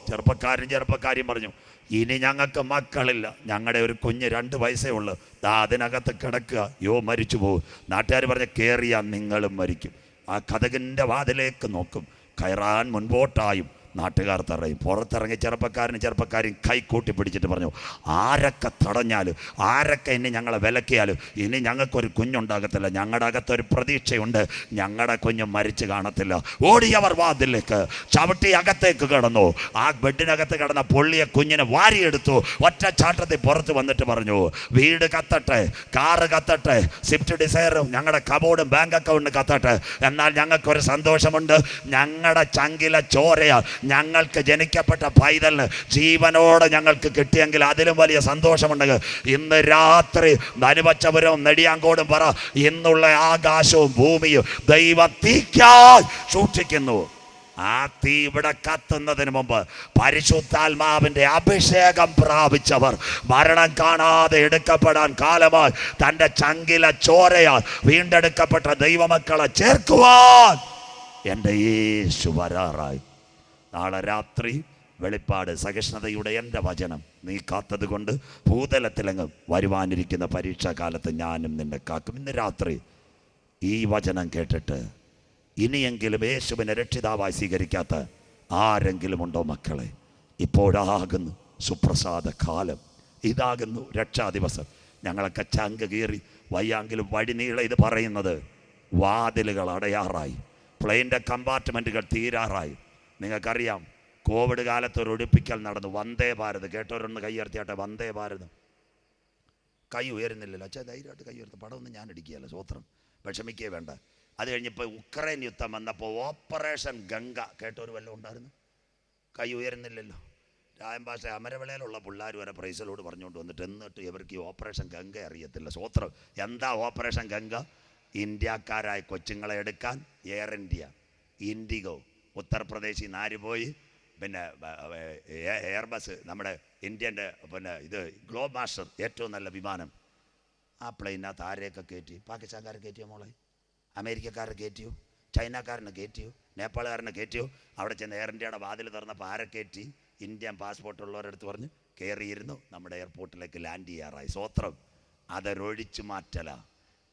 ചെറുപ്പക്കാരും പറഞ്ഞു, ഇനി ഞങ്ങൾക്ക് മക്കളില്ല, ഞങ്ങളുടെ ഒരു കുഞ്ഞ് 2 വയസ്സേ ഉള്ളു, അതിനകത്ത് കിടക്കുക, മരിച്ചു പോകും. നാട്ടുകാർ പറഞ്ഞ് കയറിയാൽ നിങ്ങളും മരിക്കും. ആ കതകിൻ്റെ വാതിലേക്ക് നോക്കും, കയറാൻ മുൻപോട്ടായും നാട്ടുകാർ തറയും. പുറത്തിറങ്ങി ചെറുപ്പക്കാരും കൈക്കൂട്ടി പിടിച്ചിട്ട് പറഞ്ഞു, ആരൊക്കെ തടഞ്ഞാലും ആരൊക്കെ ഇനി ഞങ്ങളെ വിലക്കിയാലും ഇനി ഞങ്ങൾക്കൊരു കുഞ്ഞുണ്ടാകത്തില്ല, ഞങ്ങളുടെ അകത്തൊരു പ്രതീക്ഷയുണ്ട്, ഞങ്ങളുടെ കുഞ്ഞ് മരിച്ചു കാണത്തില്ല. ഓടിയവർ വാതിലേക്ക് ചവിട്ടി അകത്തേക്ക് കിടന്നു. ആ ബെഡിനകത്ത് കിടന്ന പൊള്ളിയ കുഞ്ഞിനെ വാരിയെടുത്തു. ഒറ്റ ചാട്ടത്തിൽ പുറത്ത് വന്നിട്ട് പറഞ്ഞു, വീട് കത്തട്ടെ, കാറ് കത്തട്ടെ, സ്വിഫ്റ്റ് ഡിസയറും ഞങ്ങളുടെ കബോർഡും ബാങ്ക് അക്കൗണ്ടും കത്തട്ടെ, എന്നാൽ ഞങ്ങൾക്കൊരു സന്തോഷമുണ്ട്, ഞങ്ങളുടെ ചങ്കിലെ ചോരയാ ഞങ്ങൾക്ക് ജനിക്കപ്പെട്ട പൈതലിന് ജീവനോടെ ഞങ്ങൾക്ക് കിട്ടിയെങ്കിൽ അതിലും വലിയ സന്തോഷമുണ്ടെങ്കിൽ ഇന്ന് രാത്രി നനുവച്ചവരും നെടിയാങ്കോടും പറ, ഇന്നുള്ള ആകാശവും ഭൂമിയും ദൈവം തീക്കായി സൂക്ഷിക്കുന്നു. ആ തീ ഇവിടെ കത്തുന്നതിന് മുമ്പ് പരിശുദ്ധാത്മാവിൻ്റെ അഭിഷേകം പ്രാപിച്ചവർ മരണം കാണാതെ എടുക്കപ്പെടാൻ കാലമായി തൻ്റെ ചങ്കിലെ ചോരയാൽ വീണ്ടെടുക്കപ്പെട്ട ദൈവമക്കളെ ചേർക്കുവാൻ എൻ്റെ യേശു വരാറായി. നാളെ രാത്രി വെളിപ്പാട് സഹിഷ്ണുതയുടെ എൻ്റെ വചനം നീ കാത്തത് കൊണ്ട് ഭൂതലത്തിലങ്ങ് വരുവാനിരിക്കുന്ന പരീക്ഷാ കാലത്ത് ഞാനും നിന്നെ കാക്കും. ഇന്ന് രാത്രി ഈ വചനം കേട്ടിട്ട് ഇനിയെങ്കിലും യേശുവിനെ രക്ഷിതാവായി സ്വീകരിക്കാത്ത ആരെങ്കിലും ഉണ്ടോ മക്കളെ? ഇപ്പോഴാകുന്നു സുപ്രസാദ കാലം, ഇതാകുന്നു രക്ഷാദിവസം. ഞങ്ങളൊക്കെ ചങ്ക് കീറി വയ്യാങ്കിലും വഴിനീളെ ഇത് പറയുന്നത്, വാതിലുകൾ അടയാറായി, പ്ലെയിൻ്റെ കമ്പാർട്ട്മെൻറ്റുകൾ തീരാറായി. നിങ്ങൾക്കറിയാം, കോവിഡ് കാലത്ത് ഒരു ഒഴിപ്പിക്കൽ നടന്നു, വന്ദേ ഭാരത്. കേട്ടവരൊന്ന് കൈയുയർത്തിയാട്ടെ, വന്ദേ ഭാരത്. കൈ ഉയരുന്നില്ലല്ലോ അച്ഛാ, ധൈര്യമായിട്ട് കൈ ഉയർത്തും, പടമൊന്നും ഞാൻ ഇടിക്കുകയല്ല, സ്വത്രം, വിഷമിക്കേ വേണ്ട. അത് കഴിഞ്ഞപ്പോൾ ഉക്രൈൻ യുദ്ധം വന്നപ്പോൾ ഓപ്പറേഷൻ ഗംഗ കേട്ടവർ വല്ലതും ഉണ്ടായിരുന്നു? കൈ ഉയരുന്നില്ലല്ലോ. രായംഭാഷ അമരവിളയിലുള്ള പിള്ളേർ വരെ പ്രൈസലോട് പറഞ്ഞുകൊണ്ട് വന്നിട്ട് എന്നിട്ട് ഇവർക്ക് ഈ ഓപ്പറേഷൻ ഗംഗ അറിയത്തില്ല. സ്വത്രം. എന്താ ഓപ്പറേഷൻ ഗംഗ? ഇന്ത്യക്കാരായ കൊച്ചുങ്ങളെ എടുക്കാൻ എയർ ഇന്ത്യ, ഇൻഡിഗോ, ഉത്തർപ്രദേശിൽ നിന്ന് ആര് പോയി, പിന്നെ എയർബസ്, നമ്മുടെ ഇന്ത്യൻ്റെ ഇത് ഗ്ലോബ് മാസ്റ്റർ, ഏറ്റവും നല്ല വിമാനം. ആ പ്ലെയിനകത്ത് ആരെയൊക്കെ കയറ്റി? പാകിസ്ഥാൻകാരെ കയറ്റിയോ മോളെ? അമേരിക്കക്കാരെ കയറ്റിയോ? ചൈനക്കാരനെ കയറ്റിയോ? നേപ്പാളുകാരനെ കയറ്റിയോ? അവിടെ ചെന്ന് എയർ ഇന്ത്യയുടെ വാതിൽ തുറന്നപ്പോൾ ആരെ കയറ്റി? ഇന്ത്യൻ പാസ്പോർട്ട് ഉള്ളവരെടുത്ത് പറഞ്ഞ് കയറിയിരുന്നു, നമ്മുടെ എയർപോർട്ടിലേക്ക് ലാൻഡ് ചെയ്യാറായി. സ്വത്രം. അതൊരൊഴിച്ചു മാറ്റല.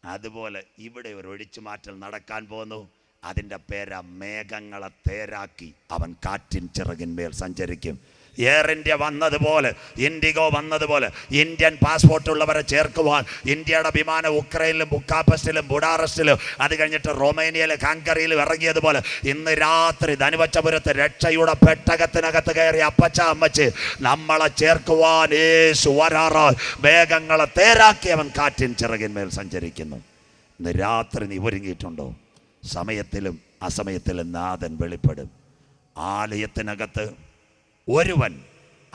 അതുപോലെ ഇവിടെ ഒരു ഒഴിച്ചു മാറ്റൽ നടക്കാൻ പോകുന്നു. അതിൻ്റെ പേരാ മേഘങ്ങളെ തേരാക്കി അവൻ കാറ്റിൻ ചിറകിന്മേൽ സഞ്ചരിക്കും. എയർ ഇന്ത്യ വന്നതുപോലെ, ഇൻഡിഗോ വന്നതുപോലെ ഇന്ത്യൻ പാസ്പോർട്ട് ഉള്ളവരെ ചേർക്കുവാൻ ഇന്ത്യയുടെ വിമാനം ഉക്രൈനിലും ബുക്കാപെസ്റ്റിലും ബുഡാറസ്റ്റിലും അത് കഴിഞ്ഞിട്ട് റൊമേനിയയിലെ കാങ്കറിയിലും ഇറങ്ങിയതുപോലെ ഇന്ന് രാത്രി ധനുവച്ചപുരത്ത് രക്ഷയുടെ പെട്ടകത്തിനകത്ത് കയറി അപ്പച്ച അമ്മച്ച് നമ്മളെ ചേർക്കുവാൻ യേശു വരാറായി. മേഘങ്ങളെ തേരാക്കി അവൻ കാറ്റിൻ ചിറകിന്മേൽ സഞ്ചരിക്കുന്നു. ഇന്ന് രാത്രി നീ ഒരുങ്ങിയിട്ടുണ്ടോ? സമയത്തിലും അസമയത്തിലും നാഥൻ വെളിപ്പെടും. ആലയത്തിനകത്ത് ഒരുവൻ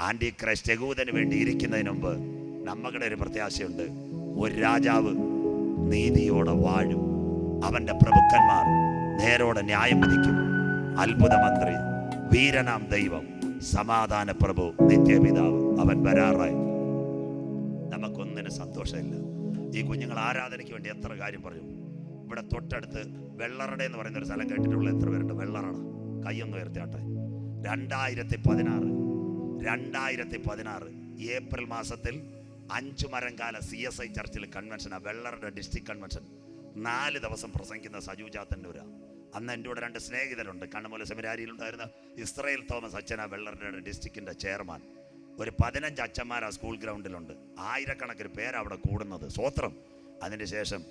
ആൻറ്റി ക്രൈസ്റ്റ് യഹൂദന് വേണ്ടി ഇരിക്കുന്നതിന് മുമ്പ് നമ്മുടെ ഒരു പ്രത്യാശയുണ്ട്. ഒരു രാജാവ് നീതിയോടെ വാഴും, അവൻ്റെ പ്രഭുക്കന്മാർ നേരോടെ ന്യായം വിധിക്കും. അത്ഭുത മന്ത്രി, വീരനാം ദൈവം, സമാധാന പ്രഭു, നിത്യപിതാവ്, അവൻ വരാറായി. നമുക്കൊന്നിനും സന്തോഷമില്ല. ഈ കുഞ്ഞുങ്ങൾ ആരാധനയ്ക്ക് വേണ്ടി എത്ര കാര്യം പറഞ്ഞു. ഇവിടെ തൊട്ടടുത്ത് വെള്ളറട എന്ന് പറയുന്ന ഒരു സ്ഥലം കേട്ടിട്ടുള്ള എത്ര പേരുണ്ട്? വെള്ളറട, കയ്യൊന്ന് ഉയർത്തിയാട്ടെ. 2016 ഏപ്രിൽ മാസത്തിൽ 5 മരംകാല CSI ചർച്ചിൽ കൺവെൻഷനാണ്, വെള്ളറുടെ ഡിസ്ട്രിക്ട് കൺവെൻഷൻ. 4 ദിവസം പ്രസംഗിക്കുന്ന സജു ചാത്തന്നൂരാ. അന്ന് എൻ്റെ കൂടെ 2 സ്നേഹിതരുണ്ട്. കണ്ണമൂല സെമിനാരിയിലുണ്ടായിരുന്ന ഇസ്രയേൽ തോമസ് അച്ഛനാ വെള്ളറുടെ ഡിസ്ട്രിക്റ്റിൻ്റെ ചെയർമാൻ. ഒരു 15 അച്ഛന്മാർ ആ സ്കൂൾ ഗ്രൗണ്ടിലുണ്ട്. ആയിരക്കണക്കിന് പേര് അവിടെ കൂടുന്നത്. സ്വത്രം. അതിന് ശേഷം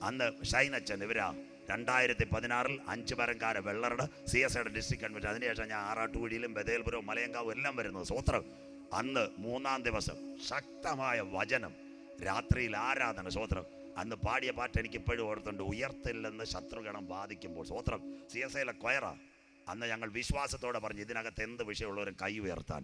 അന്ന് ഷൈനച്ചൻ ഇവരാ 2016 5 മരംകാല വെള്ളറുടെ CSIയുടെ ഡിസ്ട്രിക്ട് കൺവെൻഷൻ. അതിനുശേഷം ഞാൻ ആറാട്ടുകുഴിയിലും ബദേൽപുരവും മലയങ്കാവും എല്ലാം വരുന്നത്. സ്വത്രം. അന്ന് 3-ാം ദിവസം ശക്തമായ വചനം, രാത്രിയിൽ ആരാധന. സ്വത്രം. അന്ന് പാടിയ പാട്ട് എനിക്കിപ്പോഴും ഓർത്തുണ്ട്. ഉയർത്തില്ലെന്ന് ശത്രുഗണം ബാധിക്കുമ്പോൾ. സ്വത്രം. CSIയിലെ കൊയറ. അന്ന് ഞങ്ങൾ വിശ്വാസത്തോടെ പറഞ്ഞു ഇതിനകത്ത് എന്ത് വിഷയമുള്ളവരും കൈ ഉയർത്താൻ.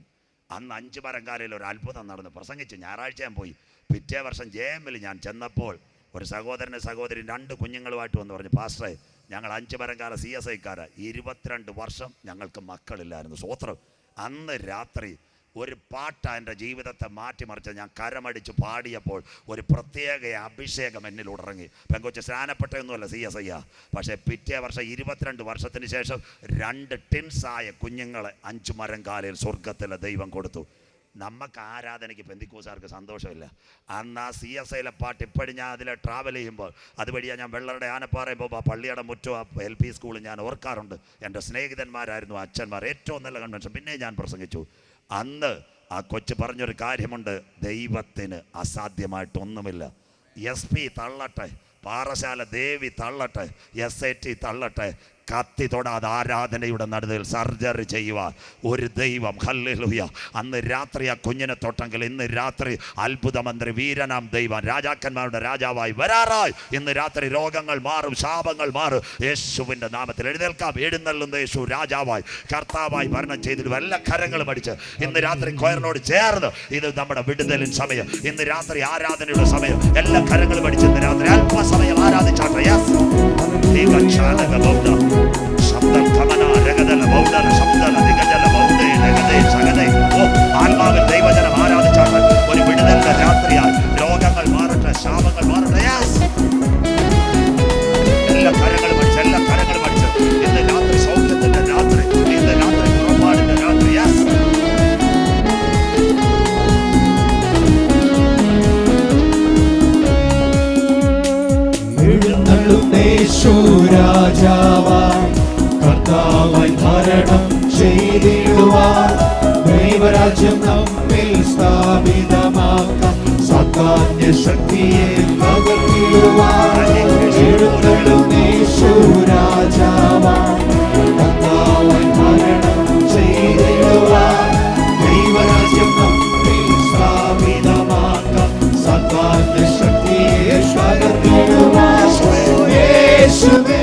അന്ന് 5 മരംകാലയിൽ ഒരു അത്ഭുതം നടന്നു. പ്രസംഗിച്ച് ഞായറാഴ്ച ഞാൻ പോയി. പിറ്റേ വർഷം JMൽ ഞാൻ ചെന്നപ്പോൾ ഒരു സഹോദരനും സഹോദരി 2 കുഞ്ഞുങ്ങളുമായിട്ട് വന്ന് പറഞ്ഞു, പാസ്റ്ററെ ഞങ്ങൾ 5 മരംകാല CSIക്കാരാ, 22 വർഷം ഞങ്ങൾക്ക് മക്കളില്ലായിരുന്നു. സ്വത്രം. അന്ന് രാത്രി ഒരു പാട്ട് എൻ്റെ ജീവിതത്തെ മാറ്റിമറിച്ച് ഞാൻ കരമടിച്ച് പാടിയപ്പോൾ ഒരു പ്രത്യേക അഭിഷേകം എന്നിൽ ഉടറങ്ങി. പെങ്കൊച്ച് സ്നാനപ്പെട്ടൊന്നുമല്ല CSI, പക്ഷേ പിറ്റേ വർഷം 22 വർഷത്തിന് ശേഷം 2 ടിൻസായ കുഞ്ഞുങ്ങളെ 5 മരംകാലയിൽ സ്വർഗത്തിലെ ദൈവം കൊടുത്തു. നമുക്ക് ആരാധനയ്ക്ക് പെന്തിക്കോസുകാർക്ക് സന്തോഷമില്ല. അന്ന് ആ CSIയിലെ പാട്ട് ഇപ്പോഴും ഞാൻ അതിൽ ട്രാവൽ ചെയ്യുമ്പോൾ അതുവഴിയാണ് ഞാൻ വെള്ളറുടെ ആനപ്പാറയിൽ പോകുമ്പോൾ ആ പള്ളിയുടെ മുറ്റം ആ LP സ്കൂളിൽ ഞാൻ ഓർക്കാറുണ്ട്. എൻ്റെ സ്നേഹിതന്മാരായിരുന്നു അച്ഛന്മാർ. ഏറ്റവും നല്ല കൺവെൻഷൻ. പിന്നെ ഞാൻ പ്രസംഗിച്ചു. അന്ന് ആ കൊച്ചു പറഞ്ഞൊരു കാര്യമുണ്ട്, ദൈവത്തിന് അസാധ്യമായിട്ടൊന്നുമില്ല. SP തള്ളട്ടെ, പാറശാല ദേവി തള്ളട്ടെ, SAT തള്ളട്ടെ, കത്തി തൊടാതെ ആരാധനയുടെ നടുവിൽ സർജറി ചെയ്യുവാൻ ഒരു ദൈവം. ഹല്ലേലൂയ. അന്ന് രാത്രി ആ കുഞ്ഞിനെ തൊട്ടെങ്കിൽ ഇന്ന് രാത്രി അത്ഭുതമന്ത്രി വീരനാം ദൈവം രാജാക്കന്മാരുടെ രാജാവായി വരാറായി. ഇന്ന് രാത്രി രോഗങ്ങൾ മാറും, ശാപങ്ങൾ മാറും യേശുവിൻ്റെ നാമത്തിൽ. എഴുന്നേൽക്കാം. എഴുന്നള്ളുന്ന യേശു രാജാവായി കർത്താവായി ഭരണം ചെയ്തിട്ട് എല്ലാ കരങ്ങളും അടിച്ച് ഇന്ന് രാത്രി കൊയറിനോട് ചേർന്ന് ഇത് നമ്മുടെ വിടുതലിൻ സമയം. ഇന്ന് രാത്രി ആരാധനയുടെ സമയം. എല്ലാ കരങ്ങളും അടിച്ച് ഇന്ന് രാത്രി അല്പസമയം ആരാധിച്ചാട്ടെ. ആത്മാവിൽ ദൈവജനം ആരാധിച്ചാണ്. ഒരു വിടുതലിന്റെ രാത്രിയായി. രോഗങ്ങൾ മാറട്ടെ, ശാപങ്ങൾ മാറട്ടെ. എല്ലാ കരങ്ങളും അടിച്ച്, എല്ലാ കരങ്ങളും അടിച്ച് ഇന്ന് രാത്രി സൗഖ്യത്തിന്റെ രാത്രി, ഇന്ന് രാത്രി പുറപ്പാടിന്റെ രാത്രി. രാജാവായി കർത്താവായി ഭരണം ചെയ്തിടുവാൻ ദൈവരാജ്യം നമ്മിൽ സ്ഥാപിതമാക്കാം. സാത്താന്യ ശക്തിയെ തകർത്തിടുവാൻ എഴുന്നള്ളും യേശു രാജാവായി കർത്താവായി ഭരണം ചെയ്തിടുവാൻ ദൈവരാജ്യം നമ്മിൽ സ്ഥാപിതമാക്കാം. സാത്താന്യ ശക്തിയെ തകർത്തിടുവാൻ യേശുവേ